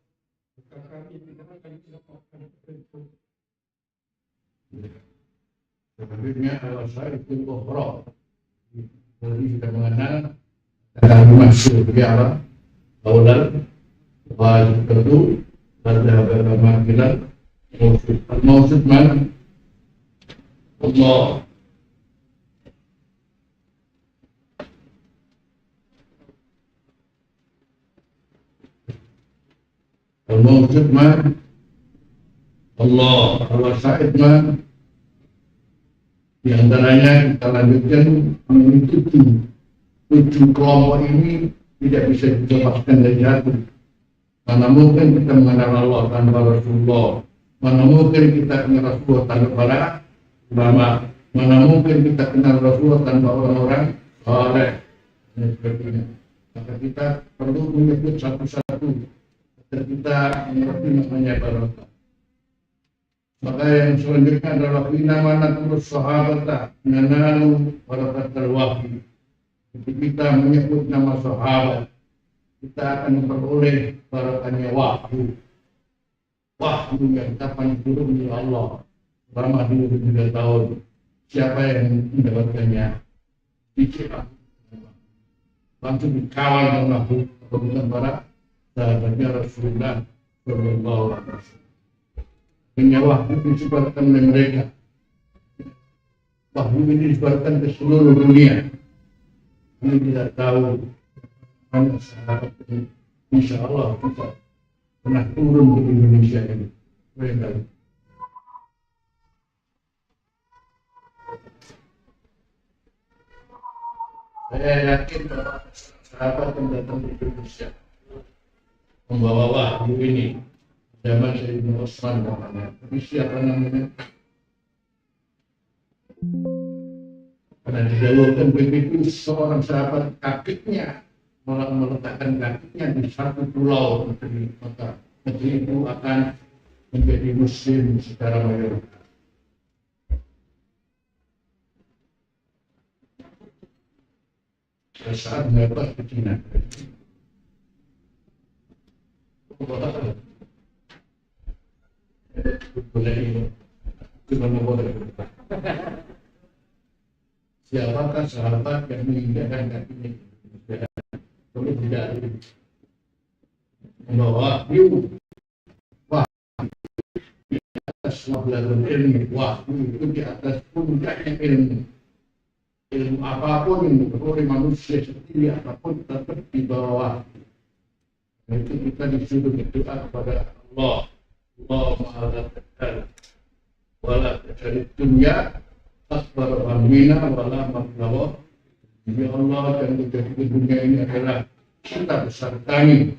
maka kami tidak akan mendapatkan petunjuk.
Selanjutnya al-Wasilatul Kubra. Jadi kita mengenal dalam maksud biara awal wajib itu pada bermakna maksud mana Allah. Al-Mawjud man Allah, Al-Wasaid man. Di antaranya kita lanjutkan mengenai 7 kelompok ini tidak bisa dilepaskan dari hati. Mana mungkin kita mengenal Allah tanpa Rasulullah, mana mungkin kita kenal Rasulullah tanpa para ulama, mana mungkin kita kenal Rasulullah tanpa orang-orang saleh dan sebagainya. Maka kita perlu menyebut satu-satu dan kita mengerti namanya barokah. Maka yang selanjutnya adalah nama terus sahabat mengenal barakatul wahyi. Jadi kita menyebut nama sahabat, kita akan memperoleh barakahnya wahyu. Wahyu yang kapan turun dari Allah selama 23 tahun. Siapa yang mendapatkannya? Dicipta. Langsung dikawal dengan wahyu, bukan para sahabatnya Rasulullah Sallallahu Alaihi Wasallam. Wahyu disebarkan oleh mereka. Wahyu ini disebarkan ke seluruh dunia. Kami tidak tahu mana sahabat ini. Insya Allah kita pernah turun ke Indonesia ini. Baik. Saya yakin bahwa sahabat yang datang ke Indonesia membawa wahyu ini zaman Sayyidina Utsman namanya. Tapi siapa namanya? Karena dijauhkan begitu seorang sahabat kakinya malah meletakkan kakinya di satu pulau negeri, maka negeri itu akan menjadi muslim secara mayoritas. Saat mendapat ke Cina. Siapakah sahabat yang menginjakkan kakinya? Kalau tidak membawa wahyu, di atas mablagul ilmi, wahyu itu di atas puncaknya ilmu. Ilmu apapun yang diperoleh manusia sendiri apapun tetap di bawah. Itu kita disuruh berdoa kepada Allah. Allahumma la taj'al wala taj'al dunya akbar hamina wala mablagha. Ya Allah, jangan menjadikan dunia ini adalah cita besar kami,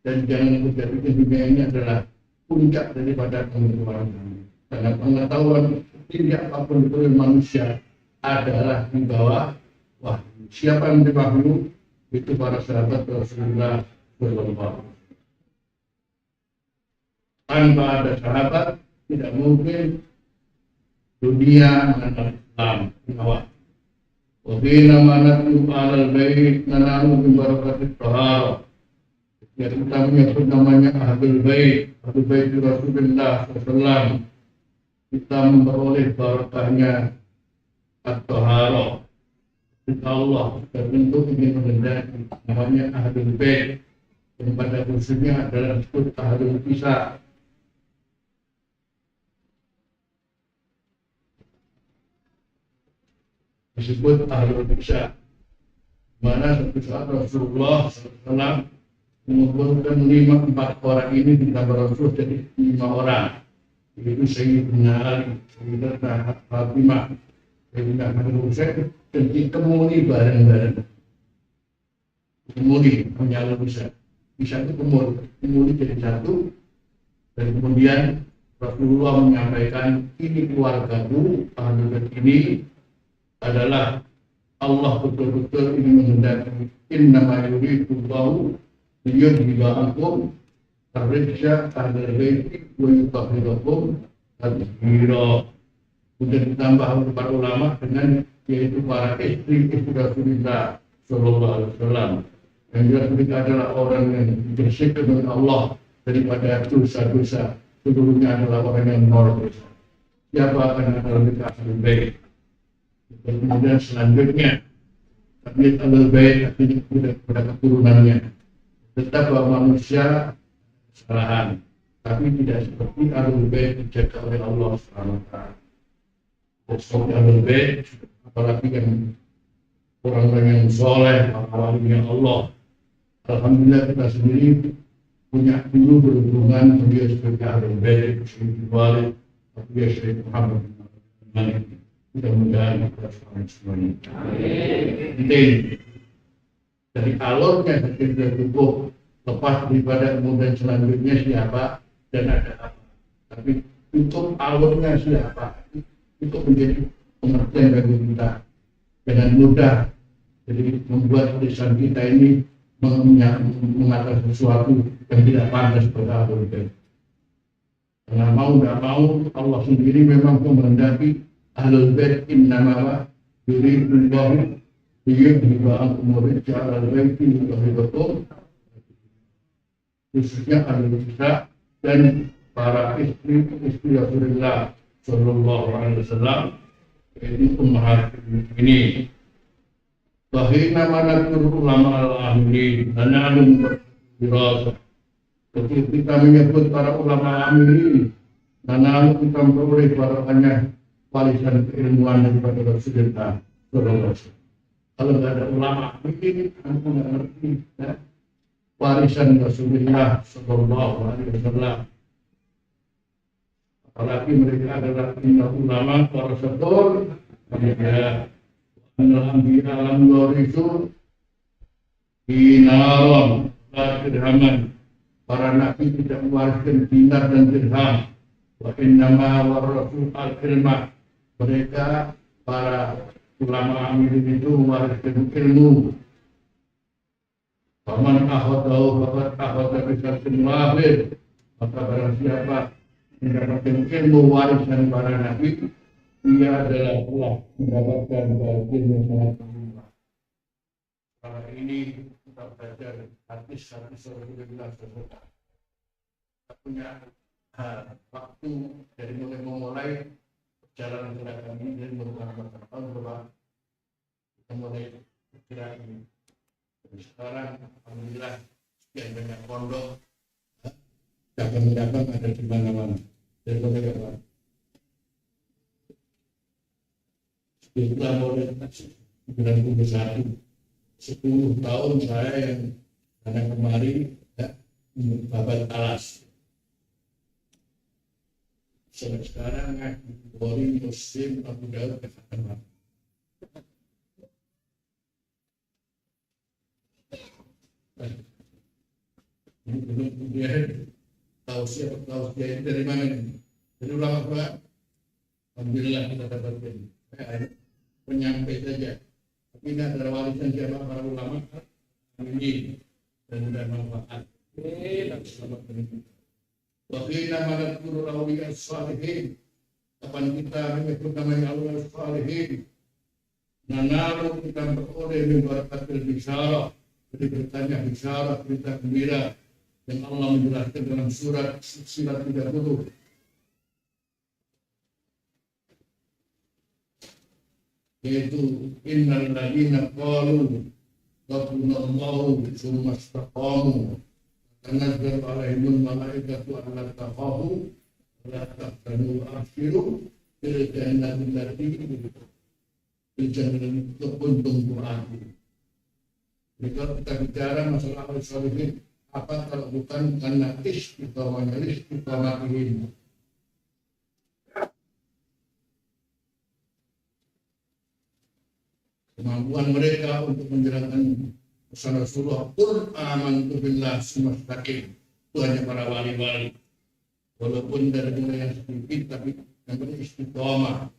dan jangan menjadikan dunia ini adalah puncak daripada pengetahuan kami. Karena pengetahuan tidak apapun itu manusia adalah di bawah wahyu. Siapa yang dibahulu? Itu para sahabat Rasulullah SAW. Tanpa ada sahabat tidak mungkin dunia mengenal Islam. Wabina manatu alal bait nanamu bibarakatit taharah. Yang kita menyebut namanya Ahlul Bait, Ahlul Bait Rasulullah SAW. Kita memperoleh barakahnya at-taharah. Kita Allah terbentuk ingin mengendaki namanya Ahlul Bait, yang pada khususnya adalah disebut Ahlul Kisah. Disebut Ahlul Kisah, mana suatu saat Rasulullah SAW mengumpulkan 4 orang ini di kabar Rasul jadi 5 orang, yaitu Sayyidina Ali, Sayyidina Fatimah, Sayyidina Husain, dan dikemuli bareng-bareng. Kemuli menyala bisa itu kemuli jadi satu, dan kemudian Rasulullah menyampaikan, ini keluargaku, Ahlul Bait ini adalah Allah betul-betul ingin menghendaki, innama yuridullahu liyudhiba ankum ar-rijsa ahlal baiti wa yutahhirakum tadhhira. Kemudian ditambah oleh para ulama dengan yaitu para istri Rasulullah Sallallahu Alaihi Wasallam. Yang jelas mereka adalah orang yang dibersihkan oleh Allah daripada dosa-dosa. Seluruhnya adalah orang yang nol dosa. Siapa akan adalah mereka Ahlul Bait? Dan kemudian selanjutnya Tabiat Ahlul Bait artinya kepada keturunannya. Tetap bahwa manusia kesalahan, tapi tidak seperti Ahlul Bait dijaga oleh Allah SWT. Seperti Ahlul Bait, apalagi yang orang-orang yang soleh, orang-orang Allah. Alhamdulillah kita sendiri punya dulu berhubungan beliau sebagai Ahlul Bait, Syekh Walid, beliau Syekh Muhammad bin Malik. Mudah-mudahan kita semuanya. Amin. Dari alurnya sudah cukup, lepas daripada kemudian selanjutnya siapa dan ada apa. Tapi cukup alurnya siapa itu menjadi pengertian bagi kita dengan mudah. Jadi membuat lisan kita ini mengatakan sesuatu yang tidak pantas pada Ahlul Bait. Karena mau tidak mau Allah sendiri memang menghendaki Ahlul Bait innama yuridullahu liyudhiba ankum ar-rijsa ahlal baiti wa yutahhirakum, khususnya Ahlul Kisah dan para istri Rasulullah Sallallahu Alaihi Wasallam, yaitu ummahatul mukminin. Bahina manakur ulama al-amilin an'alum berdirasah. Ketika kita menyebut para ulama amilin, an'alum kita memperoleh barakahnya warisan keilmuan daripada Rasulullah Sallallahu Alaihi Wasallam. Kalau tidak ada ulama amilin, aku tidak ngerti ya? Warisan Rasulullah Sallallahu Alaihi Wasallam. Apalagi mereka adalah ulama warasatul anbiya. Alhamdulillah alhamdulillah itu dinaron la dirhaman para nabi tidak mewariskan dinar dan dirham. Wa innama warasul al-ilmah. Mereka para ulama amilin itu mewariskan ilmu. Faman akhadahu faqad akhadha bisyartin wahid. Maka barang siapa mendapatkan ilmu warisan para nabi, ia adalah telah mendapatkan bagian yang sangat berlimpah. Karena ini kita belajar hadis-hadis Rasulullah SAW. Kita punya waktu dari memulai perjalanan kita kami dari beberapa tahun berapa kita mulai bergerak ini. Sekarang alhamdulillah sekian banyak pondok cabang-cabang ada di mana-mana. Dari beberapa setelah mulai 91 10 tahun saya yang karena kemari babat alas. Sampai sekarang Bukhari, Muslim, Abu Daud katakan kemudian tausiah ini dari mana ini? Dari ulama-ulama. Alhamdulillah kita dapatkan. Penyampai saja. Tapi ini adalah warisan siapa para ulama ini dan manfaat. Wakina manaturu awliya salihin. Kapan kita menyebut namanya awliya salihin, nanalu kita beroleh membarakat bisyarah. Jadi bertanya bisyarah, berita gembira yang Allah menjelaskan dalam surat 30. Yaitu innal ladzina qalu rabbuna Allahu tsumma istaqamu tanazzalu alaihimul malaikatu alla takhafu wa la tahzanu wa abshiru bil jannati allati kuntum tu'adun. Jika kita bicara masalah al-salihin, apa kalau bukan karena istiqamahnya ini. Kemampuan mereka untuk menjalankan pesan Rasulullah, qul amantu billah semastaqim. Itu hanya para wali-wali. Walaupun dari mulai yang sedikit, tapi yang penting istiqamah.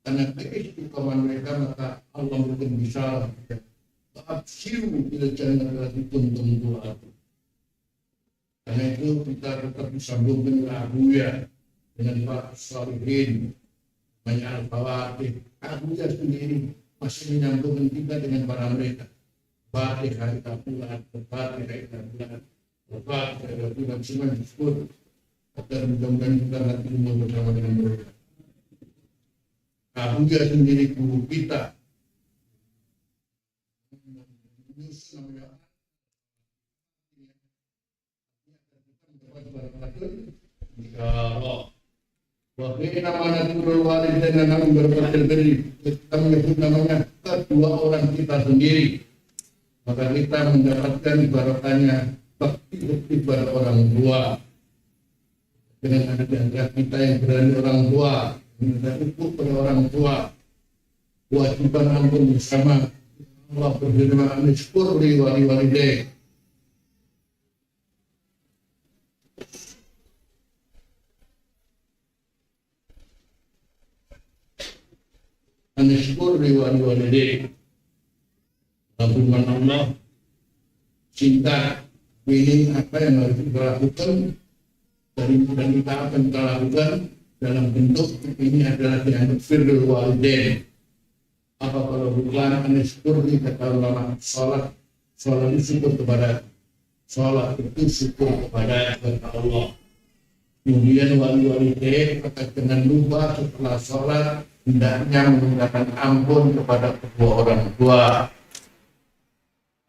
Karena keistiqamahan mereka, maka Allah memberikan bisyarah. Abshiru bil jannati allati kuntum tu'adun. Karena itu kita tetap disambung dengan Abuya, dengan Pak Salihin, banyak al-Fawatih. Abuya sendiri masih menyambungkan kita dengan para mereka. Fatihah kita bulan, Fatihah kita bulan, Fatihah kita bulan, semua disebut. Agar mudah-mudahan kita nanti bersama dengan mereka. Abuya sendiri guru kita. Insyaallah. Wakina manaturul walidain yang berbuat baik, kita menyebut namanya kedua orang kita sendiri, maka kita mendapatkan barokahnya bakti pada orang tua. Dengan ada kita yang berani orang tua, minta ikut pada orang tua, kewajiban ampun bersama. Allah berfirman, "Anishkur li walidain." Anishkur li walidain. Firman Allah, cinta ini apa yang harus kita lakukan dan kita akan kita lakukan dalam bentuk ini adalah dianggap birrul walidain. Apa kalau bukan anishkur li kata ulama, sholat itu syukur kepada Allah. Kemudian walidain kata dengan lupa setelah sholat hendaknya menggunakan ampun kepada kedua orang tua.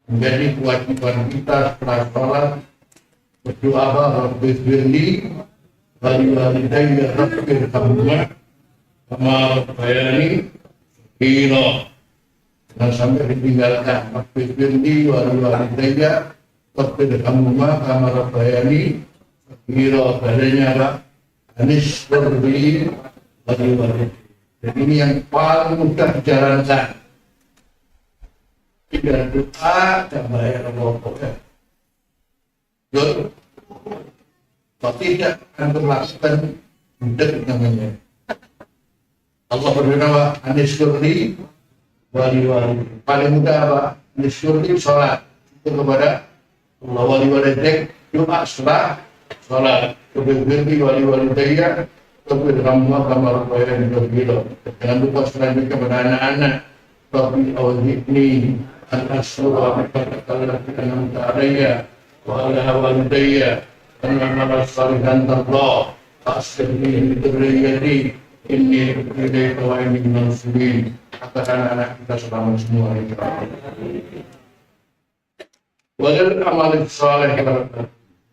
Menjadi kewajiban kita setelah sholat berdoa Rabbi firli walidayya rabbir hamdulillah kama rabbayani saghira. Dan sampai ditinggalkan Rabbi firli walidayya rabbir hamdulillah kama rabbayani saghira. Badannya apa? Anis firli walidayya. Dan ini yang paling mudah dijalankan. Tidak doa dan bayar rokok. Kalau tidak akan melakukan budak namanya. Allah berfirman, "Anisyurni wali-wali." Paling mudah apa? Anisyurni sholat itu kepada Allah, wali-wali dek doa sholat. Kemudian wali-wali daya tapi ramah kamar bayar juga. Jangan lupa selanjutnya kepada anak-anak. Tapi awalnya al-asura katakanlah dengan taraya wa ala walidayya anna salihan Allah asli bidriyati ini ilaika wa inni minasibin. Katakan anak kita selama semua ini. Walil amal saleh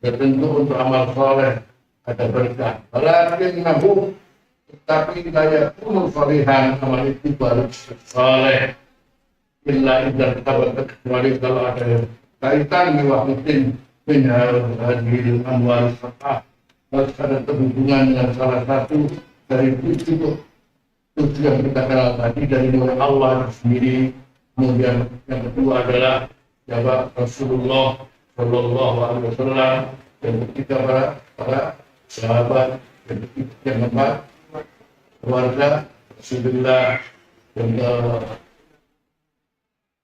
tentu untuk amal saleh ada berkah. Walakin nahu tapi layak umur salihan amal itu baru saleh. Illa idzan tabat kecuali kalau ada kaitan wahidin min hadhil amwal sab'ah. Harus ada hubungan dengan salah satu dari itu yang kita kenal tadi dari mulai Allah sendiri. Kemudian yang kedua adalah jawab Rasulullah Shallallahu Alaihi Wasallam, dan ketiga para sahabat, dan yang keempat keluarga Rasulullah, dan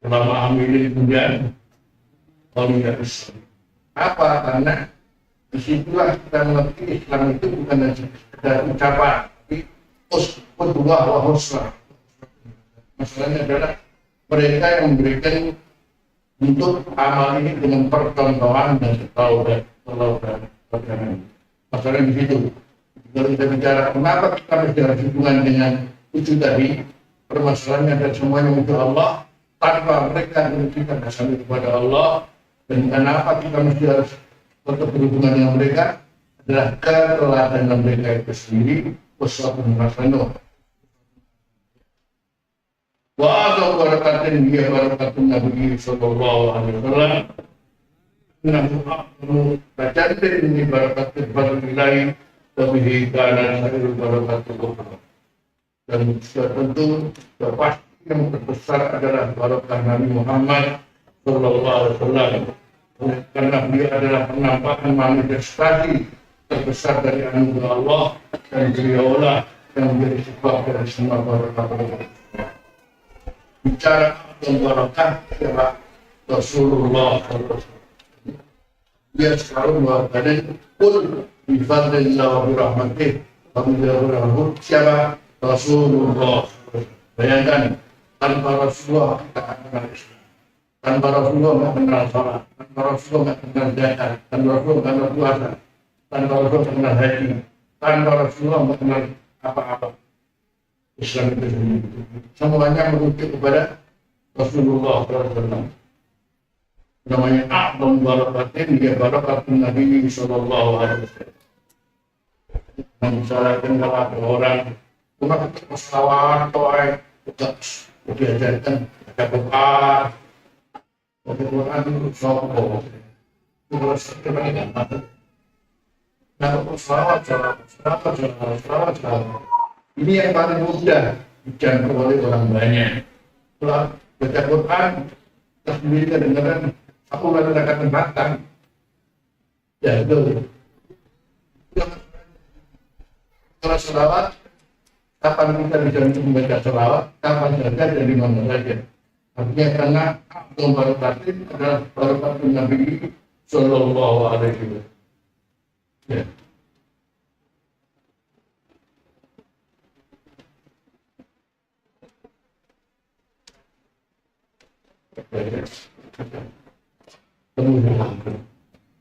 ulama amilin kemudian awliya Islam. Apa? Karena disitulah kita mengerti Islam itu bukan hanya sekedar ucapan, tapi qudwah wa husnah. Masalahnya adalah mereka yang memberikan untuk amal ini dengan percontohan dan teladan. Masalahnya di situ. Kalau kita bicara kenapa kita mesti harus hubungan dengan itu tadi, permasalahannya adalah semuanya untuk Allah. Tanpa mereka memberikan dasar kepada Allah, dan kenapa kita mesti harus tetap berhubungan dengan mereka adalah keteladanan mereka itu sendiri. Wassalamualaikum warahmatullahi wabarakatuh. Wa ada barakatin dia barakatun Nabi sallallahu alaihi wasallam. Namu bacatin ini barakatun barakilai tabihi kana sairul barakatun. Dan tentu pasti yang terbesar adalah barakah Nabi Muhammad sallallahu alaihi wasallam. Karena dia adalah penampakan manifestasi terbesar dari anugerah Allah, dan beliaulah yang menjadi sebab dari semua barakah. Bicara tentang barakah adalah Rasulullah SAW. Dia selalu mengatakan qul bi fadlillah wa bi rahmatih wa bi rahmatih. Siapa? Rasulullah. Bayangkan, tanpa Rasulullah kita akan kenal Islam. Tanpa Rasulullah tidak kenal salat, tanpa Rasulullah tidak kenal zakat, tanpa Rasulullah tidak kenal puasa, tanpa Rasulullah tidak kenal haji, tanpa Rasulullah tidak kenal apa-apa. Islam itu sendiri semuanya merujuk kepada Rasulullah SAW. Namanya a'zam barakatin, dia barakatun Nabi sallallahu alaihi wasallam. Membicarakan kalau ada orang cuma kita selawat toai kita diajarkan ada Quran, Quran itu sopo terus kita ingat nah selawat. Ini yang paling mudah dijangkau oleh orang banyak. Setelah baca Quran, kita sendiri kedengaran, aku katakan batang. Ya itu. Kalau selawat, kapan kita bisa membaca selawat, kapan saja dan di mana saja. Artinya karena Abdul Barakatin adalah barakatun Nabi sallallahu alaihi wasallam. Ya.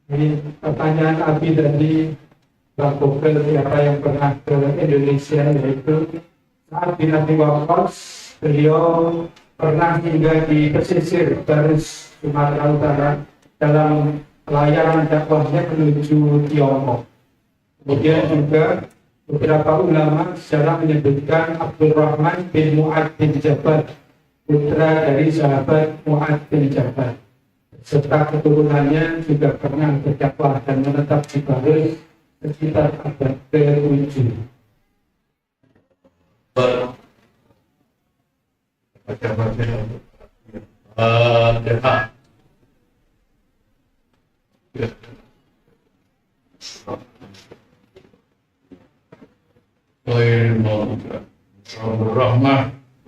Ini pertanyaan Abi tadi, Bang Kokel, siapa yang pernah ke Indonesia, yaitu saat di Nabi Wafat, beliau pernah tinggal di pesisir Baris Sumatera Utara dalam layanan dakwahnya menuju Tiongkok. Kemudian juga beberapa ulama sejarah menyebutkan Abdurrahman bin Mu'ad bin Jabal, putra dari sahabat Mu'ad bin Jabal, serta keturunannya juga pernah berdakwah dan menetap di Baris sekitar abad ke-7.
Baca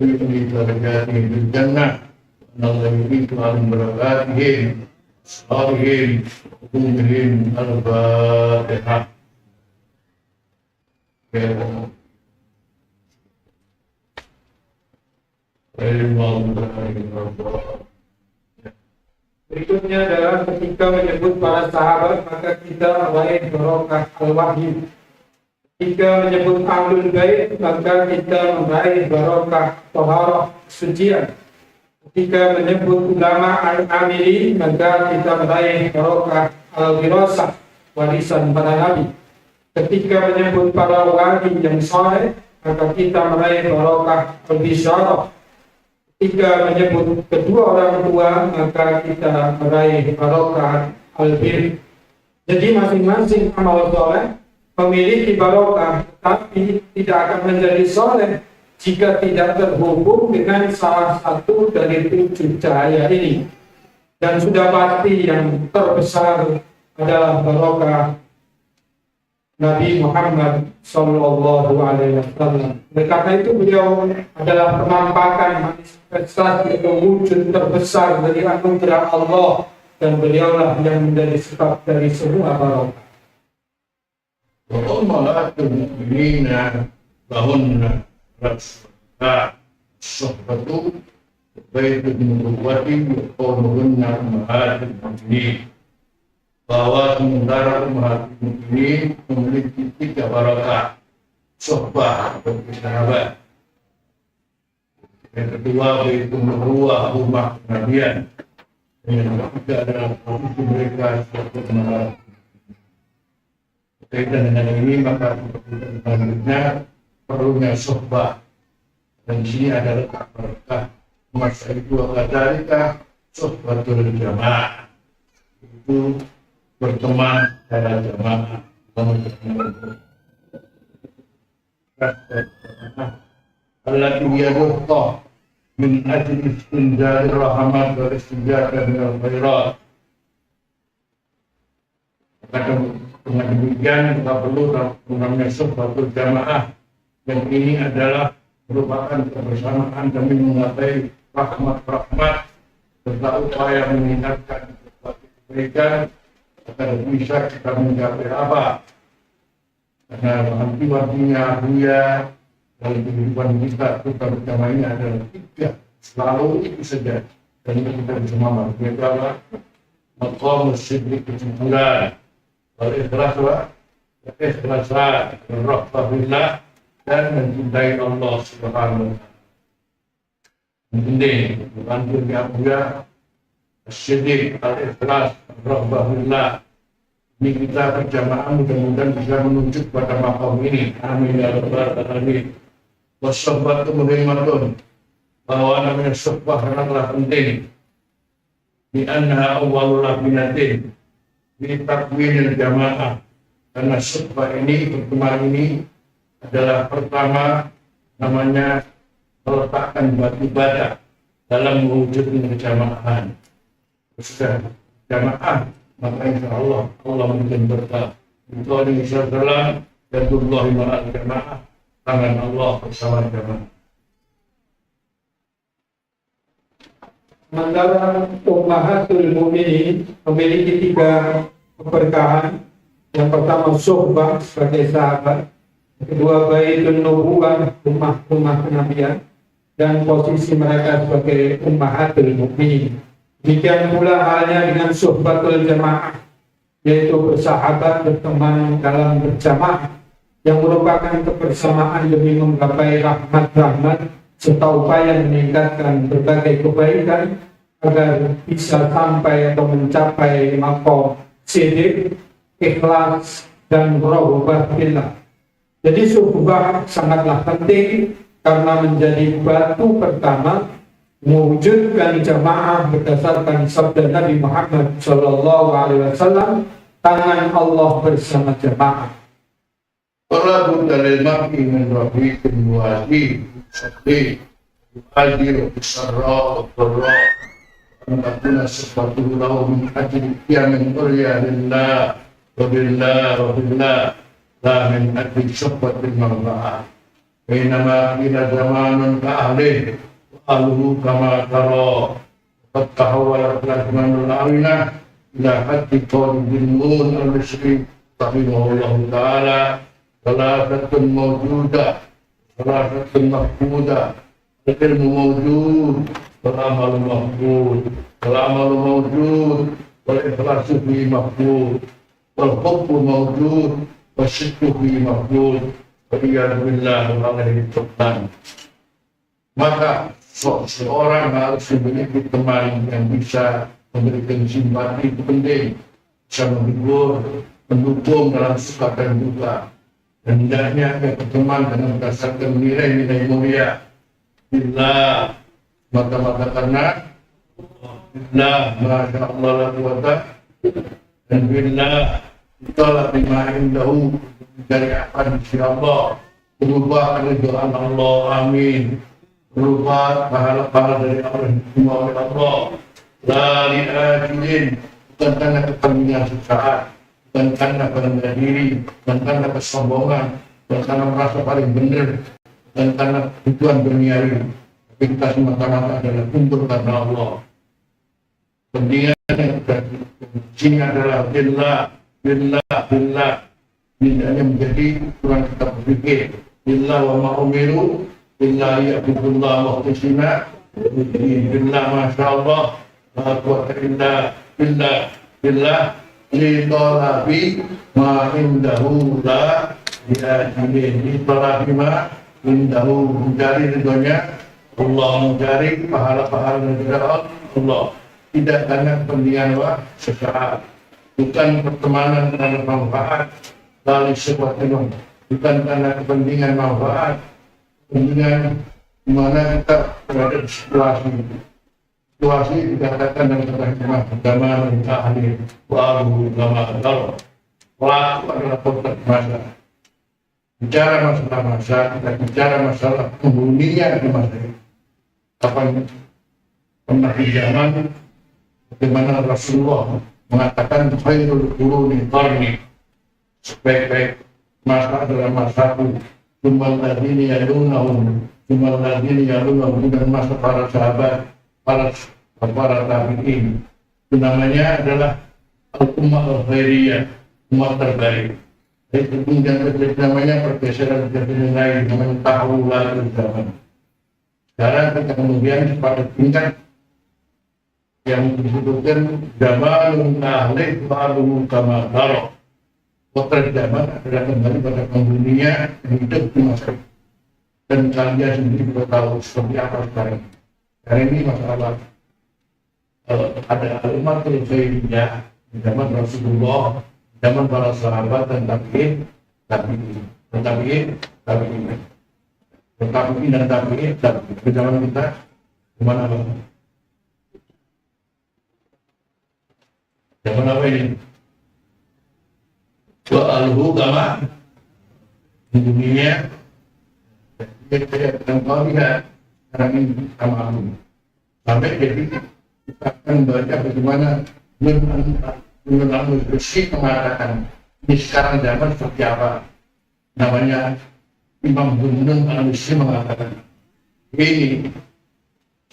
ويؤتي درجاتهم في الجنة إن الله يريد عن بركاتهم أسرارهم وقومهم الفاتحة.
Berikutnya adalah ketika menyebut para sahabat, maka kita meraih barokah al-wahyu. Ketika menyebut ahlul bait, maka kita meraih barokah taharah kesucian. Ketika menyebut ulama al-amili, maka kita meraih barokah al-wirasah, warisan para nabi. Ketika menyebut para wali yang saleh, maka kita meraih barokah al-bisyarah. Ketika menyebut kedua orang tua, maka kita meraih barokah al-bir. Jadi masing-masing amal soleh memiliki barokah, tapi tidak akan menjadi soleh jika tidak terhubung dengan salah satu dari 7 cahaya ini. Dan sudah pasti yang terbesar adalah barokah Nabi Muhammad Sallallahu Alaihi Wasallam. Karena itu beliau adalah penampakan manifestasi atau wujud terbesar dari anugerah Allah, dan beliaulah yang menjadi sebab dari semua barokah.
وأمهات المؤمنين لهن الصحبة بيت النبوة وقولهن أمهات المؤمنين. Bahwa sementara umat mukminin memiliki 3 barakah sohbah atau sahabat. Yang kedua yaitu nubuwah, rumah kenabian. Yang ketiga adalah posisi mereka sebagai umat. Berkaitan dengan ini maka selanjutnya perlunya sohbah, dan di sini ada letak barakah. Masa itu adalah sohbatul jamaah, itu berteman secara jamaah. Allati yadurta min ajli istinjari rahmat wa istinjari minal khairat. Dengan demikian kita perlu namanya sohbatul jamaah, dan ini adalah merupakan kebersamaan demi menggapai rahmat-rahmat serta upaya meningkatkan kebaikan agar bisa kita mencapai apa? Karena wanti-wantinya dia dalam kehidupan kita bersama ini adalah 3, selalu itu saja, dan itu kita bersama. Yaitu apa? Maqam siddiq kesimpulan, al-ikhlas wa ikhlasan, rahmatillah, dan mencintai Allah Subhanahu wa taala. Ini bantu dia Siddiq, al-ikhlas, rahmatullah. Ini kita berjamaah mudah-mudahan bisa menuju pada maqam ini. Amin ya rabbal alamin. Wassabbatu muhimmatun, bahwa namanya sohbah sangatlah penting. Di anha awwalul labinatin di takwinil jamaah, karena sohbah ini, pertemuan ini adalah pertama namanya meletakkan batu bara dalam mewujudkan kejamaah. Sudah jamaah, maka insya Allah memberikan berkah. Itu ada Islam dan Allah ma'al jamaah, tangan Allah bersama jamaah.
Sementara ummahatul mukminin memiliki 3 keberkahan. Yang pertama sohbah sebagai sahabat, yang kedua baitun nubuwah, rumah kenabian, dan posisi mereka sebagai ummahatul mukminin. Demikian pula halnya dengan sohbatul jamaah, yaitu bersahabat, berteman dalam berjamaah, yang merupakan kebersamaan demi menggapai rahmat-rahmat serta upaya meningkatkan berbagai kebaikan agar bisa sampai atau mencapai maqam siddiq, ikhlas, dan raghabah fillah. Jadi sohbah sangatlah penting karena menjadi batu pertama mewujudkan jamaah berdasarkan sabda Nabi Muhammad Sallallahu Alaihi Wasallam, tangan Allah bersama jamaah.
Para budalil maki min rafiqin wali sabdi hadir bisarra wa antakuna sesuatu lahu min ajli qiyamin urya lillah wa billah la min ajli syubhatil marma'ah. Bainama qila zamanun ka'ahlih wa ahluhu kama tara qad tahawwala zamanul awina ila haddi qawl bin Nun al-Misri rahimahullahu ta'ala salatatun mawjudah salatatun mahmudah al-ilmu mawjud wal amalu mahmud wal amalu mawjud wal ikhlasu fi mahmud wal hubbu mawjud wa syiddu fi mahmud wa iyadillah wa alaihi tuftan. Maka seorang harus memiliki teman yang bisa memberikan simpati, itu penting, bisa menghibur, mendukung dalam suka dan duka. Dan hendaknya berteman dengan berdasarkan nilai-nilai mulia. Billah, mata-mata karena billah, masya Allah la quwata, dan billah itulah bima indahu dari akan Allah, berubah ridhaan Allah, amin, berubah pahala-pahala dari Allah semua oleh Allah. La li'ajilin, bukan karena kepentingan sesaat, bukan karena bangga diri, bukan karena kesombongan, bukan karena merasa paling benar, bukan karena tujuan duniawi, tapi kita semata-mata adalah untuk karena Allah. Kepentingan yang terjadi adalah billah, billah, billah. Billahnya menjadi kurang kita berpikir. Billah wa ma'umiru, billah ya'budullah mukhlisina, billah masya Allah, la quwwata illa billah, billah li talabi ma indahu la ya'jilin, li talabi ma indahu, mencari ridhonya Allah, mencari pahala-pahala dari Allah, tidak karena kepentingan sesaat, bukan pertemanan karena manfaat, lalu sesuatu bukan karena kepentingan manfaat, kepentingan di mana kita berada di situasi dikatakan dalam kata-kata zaman ahli waru zaman kalau pelaku adalah kotak masa. Bicara masalah masa, kita bicara masalah penghuninya di masa ini. Kapan pernah di zaman bagaimana Rasulullah mengatakan khairul quruni qarni, sebaik-baik masa adalah masaku, cuman ladini yalunahum, cuman ladini yalunahum, dan masa para sahabat, para tabi'in. Itu namanya adalah al-ummah al-khairiyah, umat terbaik. Itu kemudian terjadi namanya pergeseran terjadi lain, namanya tahulatul zaman. Sekarang kita kemudian pada tingkat yang disebutkan zamanun ahlih ba'aluhu kama tara. Potret zaman adalah kembali pada penghuninya yang hidup di masa itu. Dan kalian sendiri juga tahu seperti apa sekarang. Hari ini masalah ada alimatul khairiyah di zaman Rasulullah, zaman para sahabat dan tabi'in di zaman kita gimana Bang? Zaman apa ini? Wa alhu kama di dunia dan kau lihat sekarang ini sama aku sampai jadi kita akan baca bagaimana Ibnu Bersih mengatakan ini sekarang zaman seperti apa. Namanya Imam Gunung al-Misri mengatakan ini,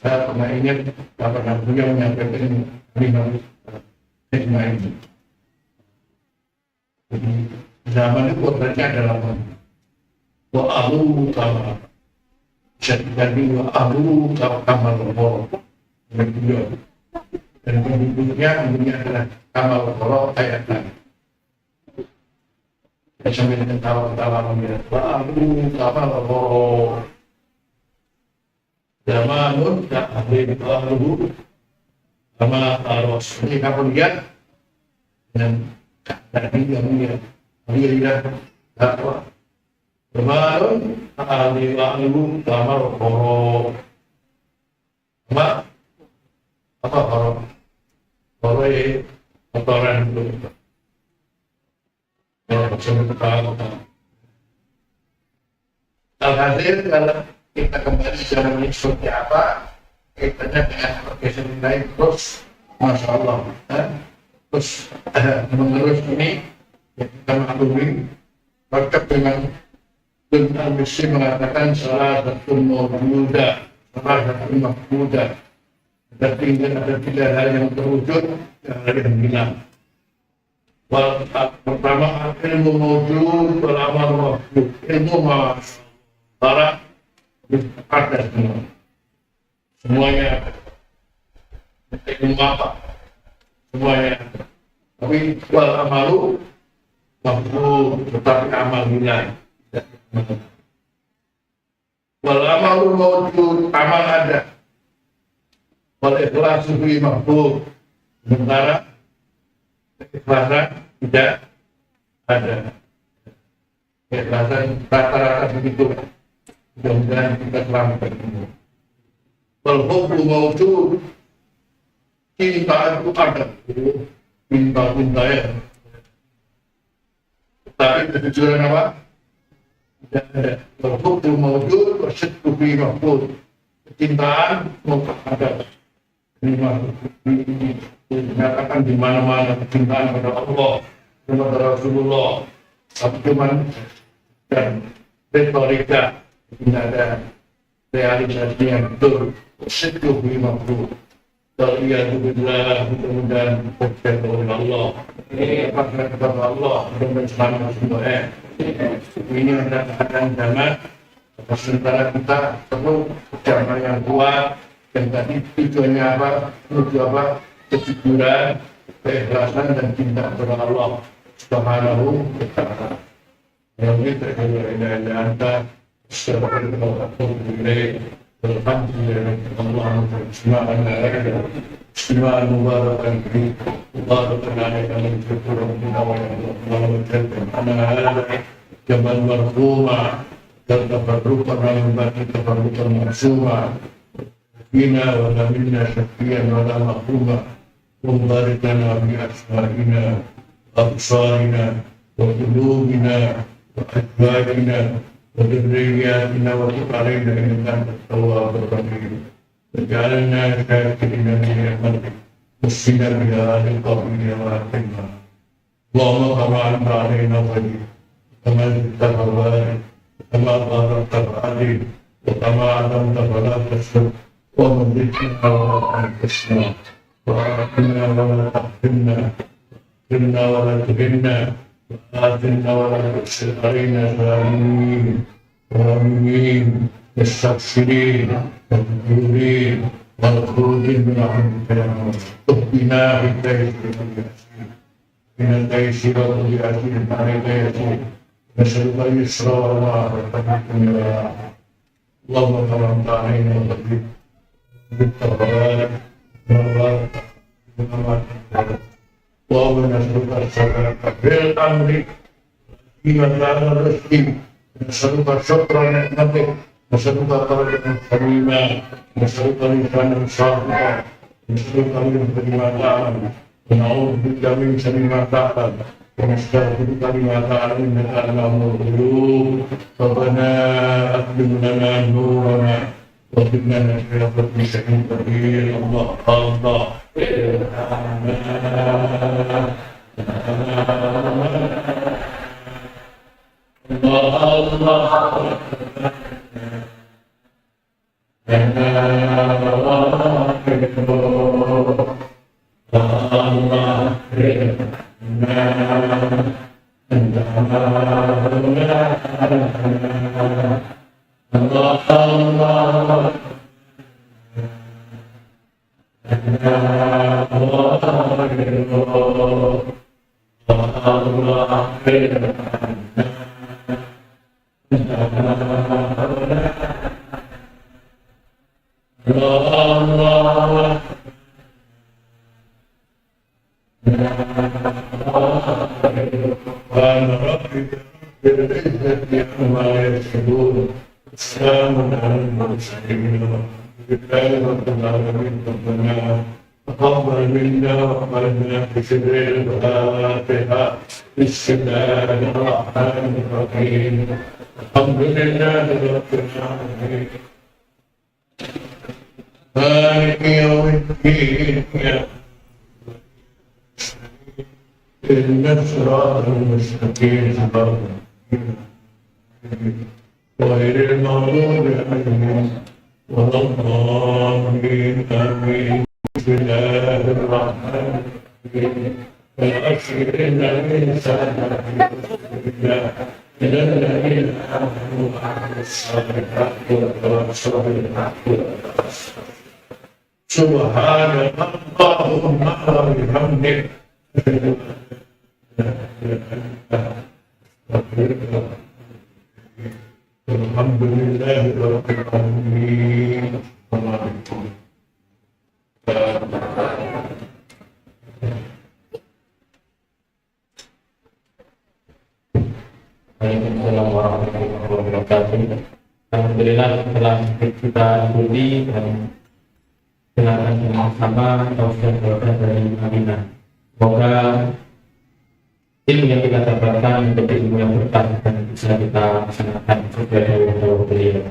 saya pernah ingat apa namanya menyampaikan Imam ini. Jadi zaman itu potretnya adalah wa ahlu kama, jadi wa ahlu kama loro, dan penduduknya adalah kama loro ayat lain. Saya sambil ketawa-ketawa melihat wa ahlu kama loro, zamanun tak ahli ahlu kama aros. Ini kamu lihat dan tadi yang dia apa kemarin ahli ahlu kamar koro apa koro kotoran itu alhasil kalau kita kembali zaman ini seperti apa kaitannya dengan pergeseran lain terus masya Allah terus mengerus ini ya kita maklumi berkat dengan Ibn al-Misi mengatakan salah satu mawjudah, salah satu mahmudah. Ada tiga hal yang terwujud, yang hal yang hilang. Pertama, ilmu mawjud, wal amal mawjud. Ilmu masyarakat ada semua. Semuanya ilmu apa? Semuanya. Tapi wal amalu mawjud, tetapi amal hilang. Wal amalu mawjud, amal ada. Wal ikhlasu fi mahbub, sementara ikhlasan tidak ada. Ikhlasan rata-rata begitu. Mudah-mudahan kita selamat. Wal hubbu mawjud, cinta itu ada. Cinta ya. Tapi kejujuran apa? Tidak ada. Wal hubbu mawjud, wasyidqu fi mahbub. Kecintaan ada. Ini dinyatakan di mana-mana kecintaan kepada Allah, kepada Rasulullah. Tapi cuman dan retorika, tidak ada realisasi yang betul. Syukur lima puluh. Alhamdulillah, mudah-mudahan berkata oleh Allah. Apakah kepada Allah dan selamat semua. Ini adalah keadaan zaman. Sementara kita perlu jamaah yang kuat. Dan tadi tujuannya apa? Menuju apa? Kejujuran, keikhlasan dan cinta kepada Allah Subhanahu wa ta'ala. Yang ini terkait dengan anda sebagai Allah ilaih alhamdulillah Allah subhanahu istimewa mubarakan fi mubarakan alaihi wa sallam jaman marhuma dan tabarrukan al-baqi tabarrukan maksuma Bina wa minna syakiyan wa la mahrumah Membaritana bi asma'ina Absarina Wa qulubina Wa adbarina Wa dhurriyatina Wa tuqarina Inna tawwabur rahim Wajalna syakirina ni'mat Musina biha al-qawmiya wa atimna Allahumma kama'an ta'alina wajib Kama zittabawari Kama barakta ba'adim Wa kama adam tabala tasud ومن ذكرنا ولا تنقصنا وآتنا ولا تحرمنا وكرمنا ولا تهنا وآتنا ولا تكسر علينا ظالمين وآمين مستغفرين مغفورين مغفورين من رحمتك يا رب اهدنا بالتيسير واليسير من التيسير واليسير عليك يسير نسألك اليسر والعافية يا رب اللهم كرمت علينا وبارك بالتوبة والبركة اللهم نسألك الصلاة بالأمر فيما كان الرشد نسألك شكر نعمتك نسألك فرجا سليما نسألك لسانا صادقا نسألك من كل ما تعلم ونعوذ بك من شر ما تعلم ونستغفرك لما تعلم انك تعلم الغيوب ربنا أتمم لنا نورنا وجدنا في كل شيء قدير الله الله السلام على المرسلين لله رب العالمين ربنا تقبل منا وقبلنا بسر الفاتحة بسم الله الرحمن الرحيم الحمد لله رب العالمين مالك يوم الدين إن الصراط المستقيم صراط غير المغضوب عليهم ولا الضالين آمين. بسم الله الرحمن الرحيم. والعصر إن الإنسان لفي خسر إلا الذين آمنوا وعملوا الصالحات وتواصوا بالحق وتواصوا. سبحانك اللهم وبحمدك الحمد لله رب العالمين.
Waalaikumsalam warahmatullahi wabarakatuh. Alhamdulillah setelah kita ikuti dan dengarkan sama-sama tausiah dari Aminah. Semoga ilmu yang kita dapatkan menjadi ilmu yang berkah dan bisa kita laksanakan sesuai dengan beliau.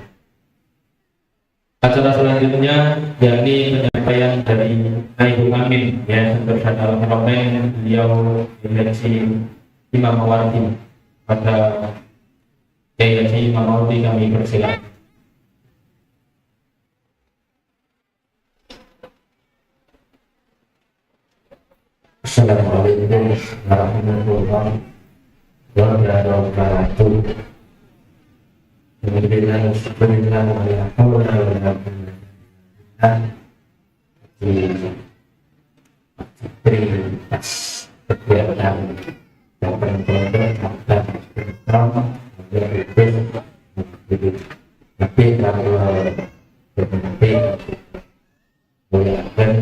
Acara selanjutnya yakni penyampaian dari Naibul Amin ya Sentur Al-Haromain, beliau direksi Imam Mawardi. Pada Yayasan Imam Mawardi kami persilakan.
Assalamualaikum warahmatullahi wabarakatuh. Alhamdulillah subhanallah wa la haula wa la quwwata prioritas kegiatan dan program pertama tapi kalau dan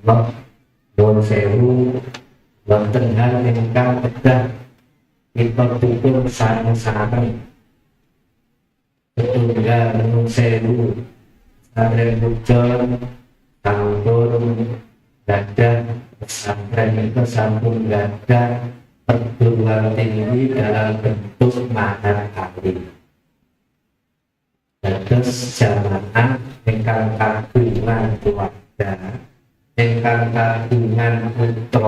Allah Don sewu wonten hal ingkang kedah kita tutur sareng-sareng setunggal nun sewu sareng bujon sampun gadah pesantren itu sampun gadah perguruan tinggi dalam bentuk mahar kali. Dados jamaah ingkang kagungan keluarga ingkang kagungan putra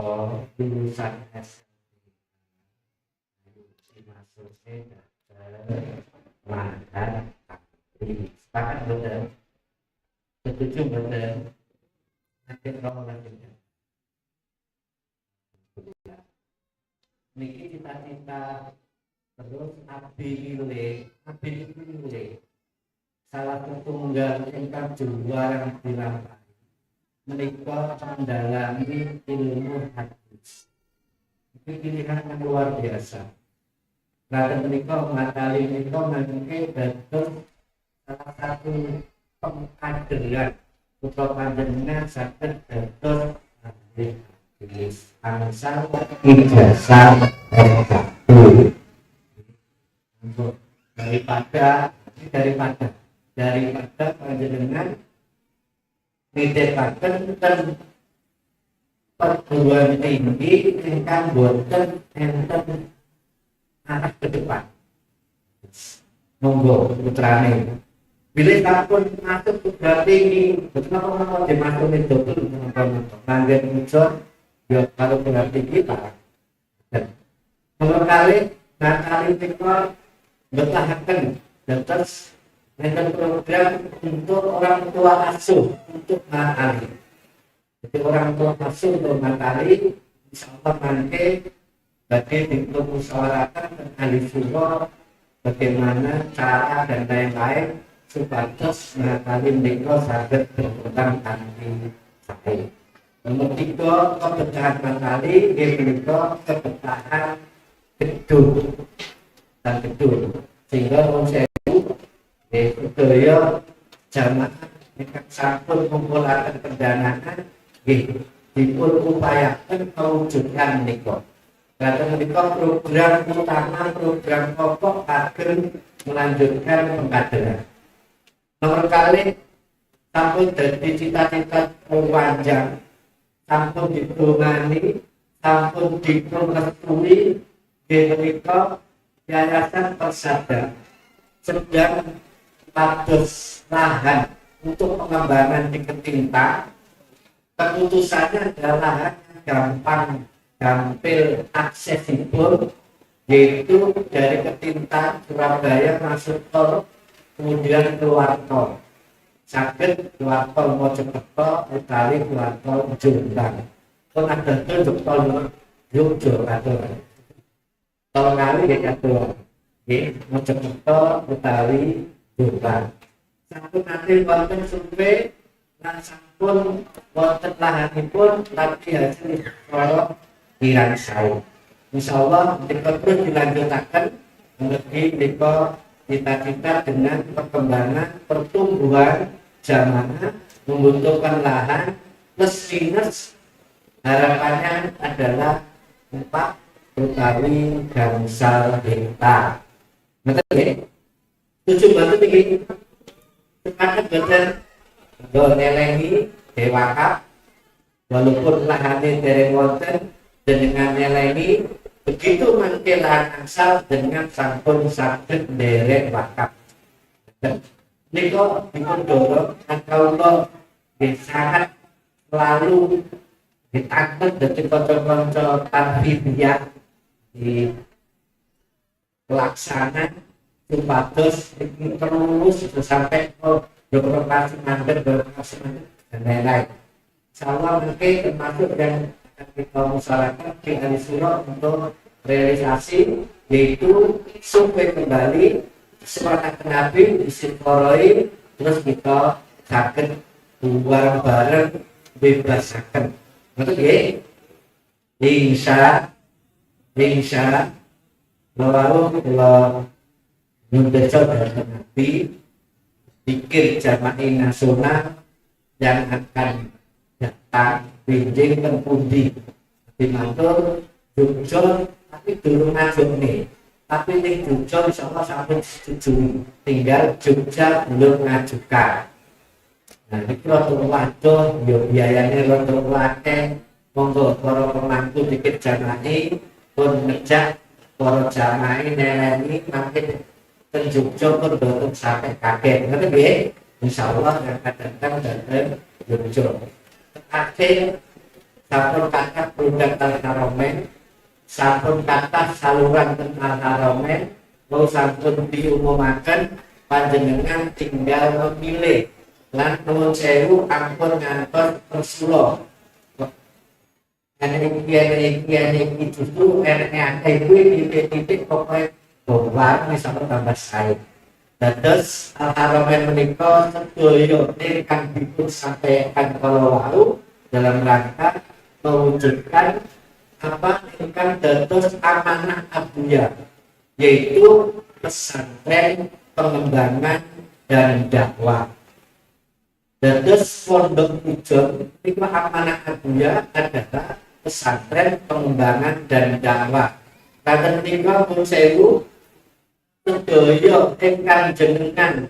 lulusan SMP dimaksudnya mahar kali. Sepakat betul? Setuju betul? Nanti kalau lanjutnya niki cita-cita terus abdi pilih salah satu tunggal ingkang juara dilampahi menika mendalami ilmu hadis. Itu pilihan yang luar biasa. Karena menika matali menika mangke dados salah satu pengkaderan putra panjenengan saged dados ahli hadis. Angsal ijazah S1 untuk daripada panjenengan nitipkan dan perguruan tinggi ingkang boten enten arah ke depan. Monggo putrane bilih sampun masuk perguruan tinggi betul apa dimasuk itu manggen muncul ya kalau perguruan tinggi Pak. Nomor kali menika betahaken dados dengan program untuk orang tua asuh untuk matali. Jadi orang tua asuh untuk matali, insyaallah nanti bagi dimusyawarahkan dengan ahli surah bagaimana cara dan lain-lain supados matali menika saged berkembang kanthi sae. Nomor 3 keberkahan matali menika keberkahan gedung dan gedung sehingga wong sedaya jamaah ingkang sampun ngumpulaken pendanaan nggih dipun upayaken mewujudkan menika. Karena menika program utama, program pokok agar melanjutkan pengkaderan. Nomor kali sampun dadi cita-cita panjang, sampun ditungani, sampun dipun restui nggih menika Yayasan Persada sedang pados lahan untuk pengembangan di Ketinta. Keputusannya adalah lahan gampang, gampil, aksesibel, yaitu dari Ketinta Surabaya masuk tol, kemudian keluar tol. Sakit keluar tol Mojokerto, utawi keluar tol Jombang. Kon ada tol Yogyakarta. Tol kali ya keluar. Mojokerto, utawi Jombang. Satu nanti wonten survei lan sampun wonten lahanipun tapi hasil prolog dirangsang. Insyaallah kita terus dilanjutkan mengerti kita cita-cita dengan perkembangan pertumbuhan jamaah membutuhkan lahan plus minus harapannya adalah 4 utawi gangsal hektar. Betul ya? 7 batu begini. Sepakat betul. Nelengi dewakap walaupun lahannya dari wonten dengan nelengi begitu mangke lahan angsal dengan sampun saged derek wakaf. Niko dipun dorong kalau sangat selalu ditangkap dari konco-konco tarbiah di pelaksana supados terus sampai birokrasi mandek dan lain-lain. Insyaallah mungkin termasuk yang akan kita musyawarahkan di hari surah untuk realisasi, yaitu survei kembali suara Nabi disinforoi, terus kita sakit bareng-bareng bebasakan. Betul ya? Insya lalu kalau mendesak dari Nabi pikir jamaah nasional yang akan datang binjing dan pundi dimatur Jogja tapi dulu ngajung nih, tapi ini Jogja insyaallah sampai disetujui, tinggal Jogja belum ngajukan. Nah ini rotor waduh biayanya rotor wakil monggo para pemangku dikit jamaah pun ngejak para jamaah neleni makin Jogja pun belum sampai kaget, ngerti ya? Insyaallah yang akan datang dari Jogja. Terakhir, sampun kata produk Al-Haromen, sampun kata saluran Al-Haromen, mau sampun diumumkan, panjenengan tinggal memilih. Lan nuwun sewu ampun ngantos persulo. Ini justru itu titik pokoknya bahwa misalnya tambah saya. Terus Al-Haromen menikah sedaya ingkang dipun sampaikan kalau lalu dalam rangka mewujudkan apa ingkang dados amanah abdiyah, yaitu pesantren pengembangan dan dakwah. Dados pondok Pujon itu amanah abdiyah adalah pesantren pengembangan dan dakwah. Kata tinggal pun sewu sedaya ingkang jenengan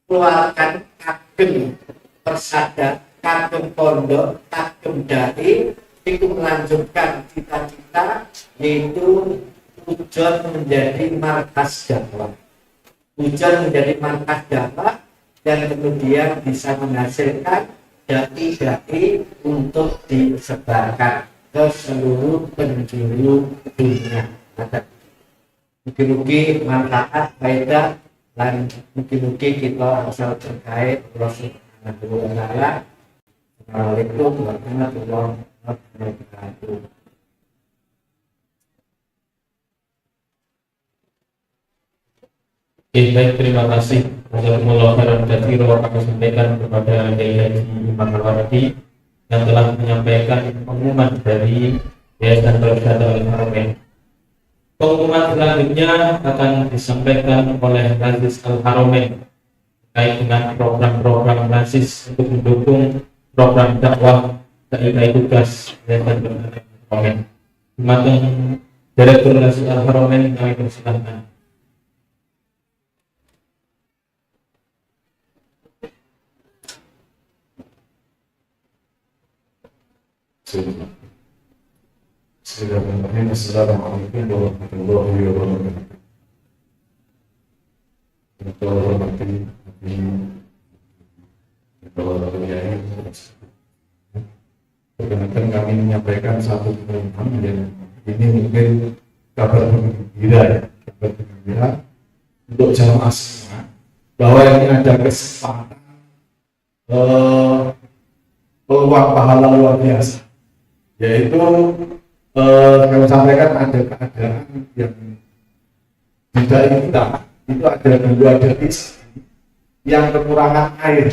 keluarkan kagem persada, kagem pondok, kagem dai itu melanjutkan cita-cita yaitu Pujon menjadi markas dakwah. Pujon menjadi markas dakwah dan kemudian bisa menghasilkan dai-dai untuk disebarkan ke seluruh penjuru dunia. Mungkin-mungkin manfaat, faedah, dan mungkin-mungkin kita asal terkait proses Alhamdulillah. Assalamualaikum warahmatullahi wabarakatuh.
Baik, terima kasih. Jazakumullah khairan katsiran kami sampaikan kepada Kiai Haji Imam Al-Wardi yang telah menyampaikan pengumuman dari Yayasan Persada Al-Haromen. Pengumuman selanjutnya akan disampaikan oleh Rasis Al-Haromen terkait dengan program-program Rasis untuk mendukung program dakwah dai tugas Yayasan Persada Al-Haromen. Matang Direktur Rasis Al-Haromen kami persilahkan.
Bismillahirrahmanirrahim. Assalamualaikum warahmatullahi wabarakatuh. Kita hormati perkenalkan kami menyampaikan satu pengumuman yang ini mungkin kabar gembira ya, kabar gembira untuk jamaah semua bahwa ini ada kesempatan peluang pahala luar biasa, yaitu kami sampaikan ada keadaan yang di daerah kita itu ada dua desa yang kekurangan air.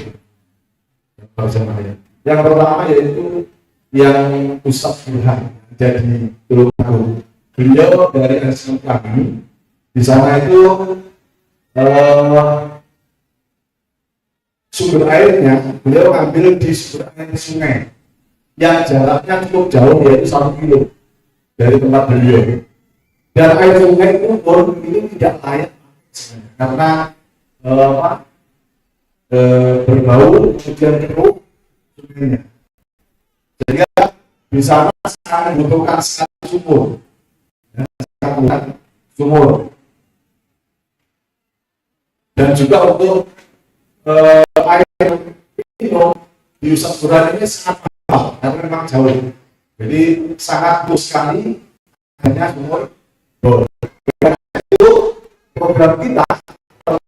Yang pertama yaitu yang Ustaz Burhan jadi Tulungagung. Beliau dari SMK kami di sana itu sumber airnya beliau ambil di sumber air sungai yang jaraknya cukup jauh, yaitu 1 kilo dari tempat beliau. Dan air sungai itu ini tidak layak karena berbau kemudian keruh sungainya. Jadi di sana sangat membutuhkan sumur, sumur. Dan juga untuk air minum di Ustaz Burhan ini sangat mahal karena memang jauh. Jadi sangat bagus sekali hanya sumur bor. Itu program kita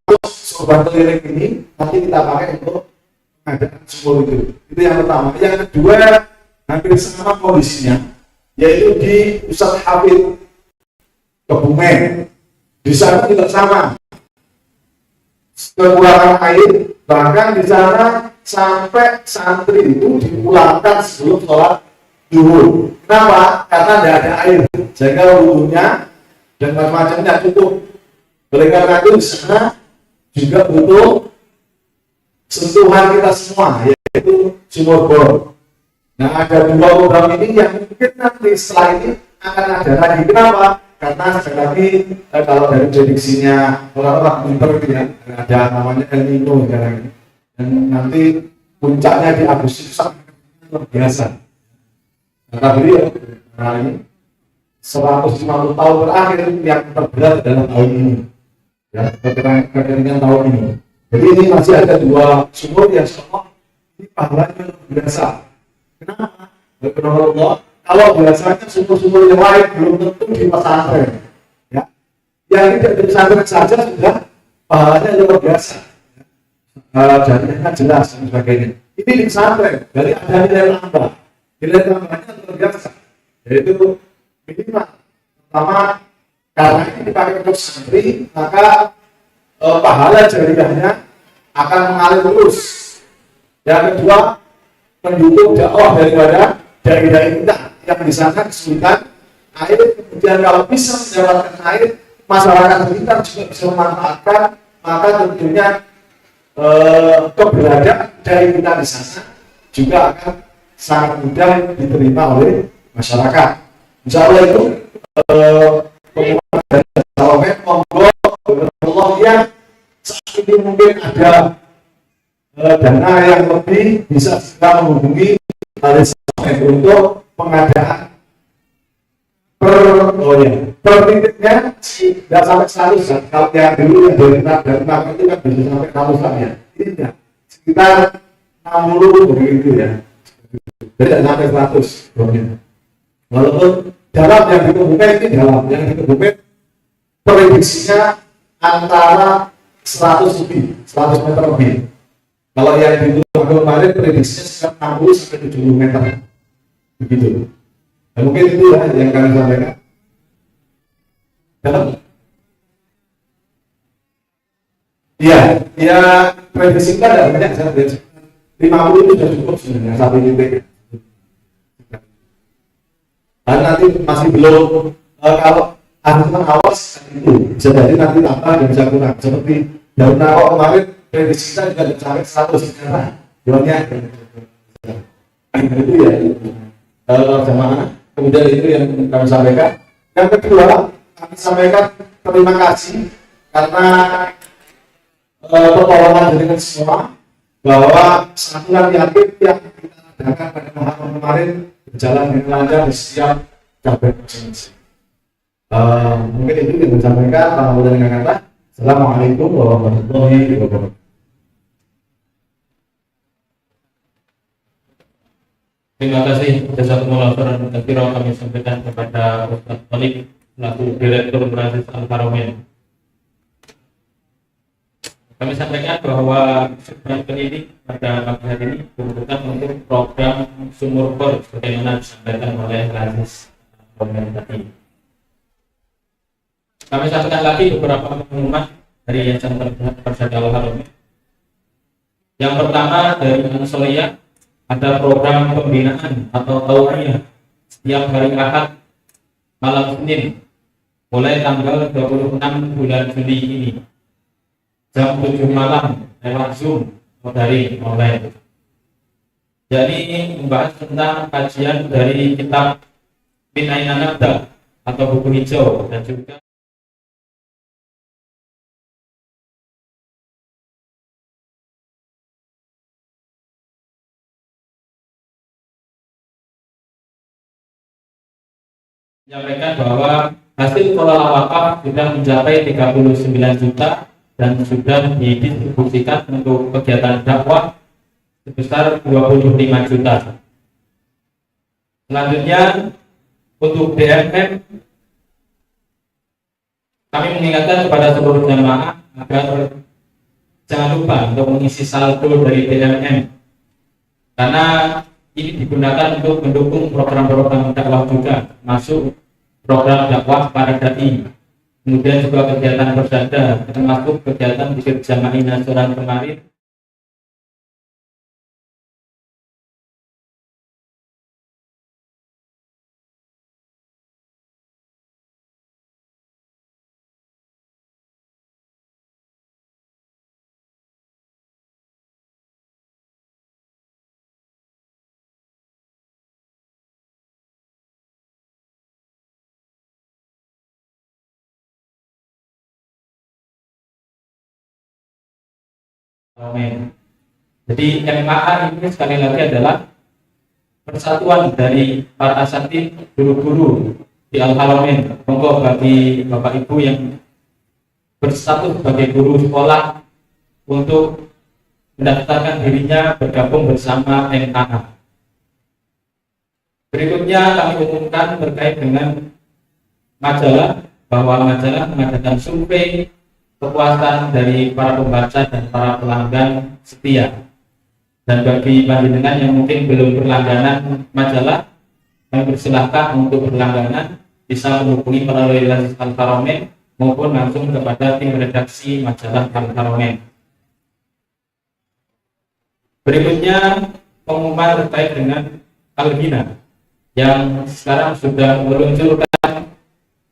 terus sobat keliling ini nanti kita pakai untuk pengadaan sumur itu. Itu yang pertama. Yang kedua hampir sama kondisinya, yaitu di Ustaz Hafid Kebumen. Di sana juga sama, kekurangan air, bahkan di sana sampai santri itu dipulangkan sebelum sholat zuhur. Kenapa? Karena tidak ada air, sehingga wudhunya dan macam-macamnya cukup. Oleh karena itu di sana juga butuh sentuhan kita semua, yaitu sumur bor. Nah, ada 2 program ini yang mungkin nanti setelah ini akan ada lagi. Kenapa? Karena sekali lagi kalau dari prediksinya orang-orang pinter ya, ada namanya El Nino sekarang ini, dan nanti puncaknya di Agustus luar biasa. Karena beliau ini 150 tahun terakhir yang terberat dalam tahun ini, ya, kekeringan tahun ini. Jadi ini masih ada 2 sumur yang semua ini pahalanya luar biasa. Kenapa? Karena Allah, kalau biasanya sumur-sumur yang lain belum tentu di pesantren, ya. Yang tidak di pesantren saja sudah pahalanya luar biasa, jadinya jelas dan sebagainya. Ini di pesantren, jadi ada nilai tambah. Nilai tambahnya luar biasa, yaitu minimal. Pertama, karena ini dipakai untuk santri, maka pahala jariahnya akan mengalir terus. Yang kedua, mendukung dakwah daripada dai-dai kita yang di sana kesulitan air, kemudian kalau bisa mendapatkan air, masyarakat sekitar juga bisa memanfaatkan, maka tentunya keberadaan dai kita di sana juga akan sangat mudah diterima oleh masyarakat. Insya Allah itu pengumuman dari Salome, monggo Allah yang saat ini mungkin ada dana yang lebih bisa kita menghubungi dari untuk pengadaan per titiknya tidak sampai 100 kalau yang dulu yang dari nama itu kan bisa sampai 100 ya, ini tidak sekitar 60 begitu ya, tidak sampai 100 walaupun dalam yang dikebuka ini dalam yang dikebuka prediksinya antara 100 meter lebih. Kalau yang di Tulungagung kemarin prediksinya sekitar 60 sampai 70 meter, begitu. Dan mungkin itu ya yang kami sampaikan. Dalam? Iya, ya prediksi kita ada banyak, saya prediksi 50 itu sudah cukup sebenarnya satu titik. Dan nanti masih belum kalau teman awas itu bisa jadi nanti tambah dan bisa kurang. Seperti daun nawak kemarin prediksi kita juga sampai 100 sekarang. Jualnya itu ya jamaah. Kemudian itu yang kami sampaikan. Yang kedua, kami sampaikan terima kasih karena pertolongan dari semua bahwa satuan yakin yang kita adakan pada malam kemarin berjalan dengan lancar di setiap cabang masing-masing. Mungkin itu yang disampaikan. Alhamdulillah kata. Assalamualaikum warahmatullahi wabarakatuh.
Terima kasih jazakumullah khairan katsiran kami sampaikan kepada Ustaz Talib selaku Direktur Masjid Al-Haramain. Kami sampaikan bahwa sebenarnya pendidik pada pagi hari ini dibutuhkan untuk program sumur bor sebagaimana disampaikan oleh Aziz tadi. Kami sampaikan lagi beberapa pengumuman dari Yayasan Persada Al-Haramain. Yang pertama dari Ansolia ada program pembinaan atau tauhiyah setiap hari Ahad malam Senin mulai tanggal 26 bulan Juli ini jam 7 malam lewat Zoom atau dari online. Jadi membahas tentang kajian dari kitab Min Aina Nabda atau buku hijau dan juga menyampaikan bahwa hasil pengelola wakaf sudah mencapai 39 juta dan sudah didistribusikan untuk kegiatan dakwah sebesar 25 juta. Selanjutnya untuk DMM kami mengingatkan kepada seluruh jamaah agar jangan lupa untuk mengisi saldo dari DMM karena ini digunakan untuk mendukung program-program dakwah juga, masuk program dakwah para dai. Kemudian juga kegiatan bersada, termasuk kegiatan zikir jama'i nasional kemarin. Amin. Jadi MAA ini sekali lagi adalah persatuan dari para asatidz guru-guru di Al-Haramain. Monggo bagi Bapak Ibu yang bersatu sebagai guru sekolah untuk mendaftarkan dirinya bergabung bersama MAA. Berikutnya kami umumkan terkait dengan majalah, bahwa majalah mengadakan survei kepuasan dari para pembaca dan para pelanggan setia. Dan bagi panjenengan yang mungkin belum berlangganan majalah, kami persilahkan untuk berlangganan, bisa menghubungi melalui Yayasan Al-Haramain maupun langsung kepada tim redaksi majalah Al-Haramain. Berikutnya pengumuman terkait dengan Al-Ghina yang sekarang sudah meluncurkan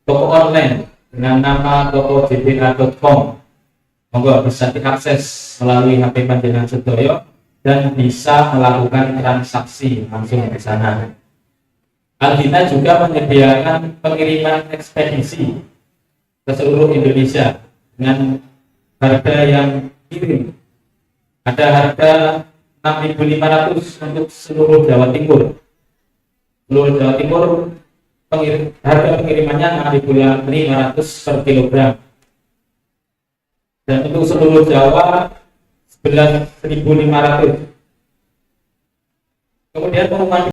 toko online dengan nama toko jpa.com. Monggo bisa diakses melalui HP panjenengan sedoyo dan bisa melakukan transaksi langsung di sana. Al-Ghina juga menyediakan pengiriman ekspedisi ke seluruh Indonesia dengan harga yang minim. Ada harga 6.500 untuk seluruh Jawa Timur. Seluruh Jawa Timur harga pengirimannya 6.500 per kilogram, dan untuk seluruh Jawa 11.500. Kemudian pengumuman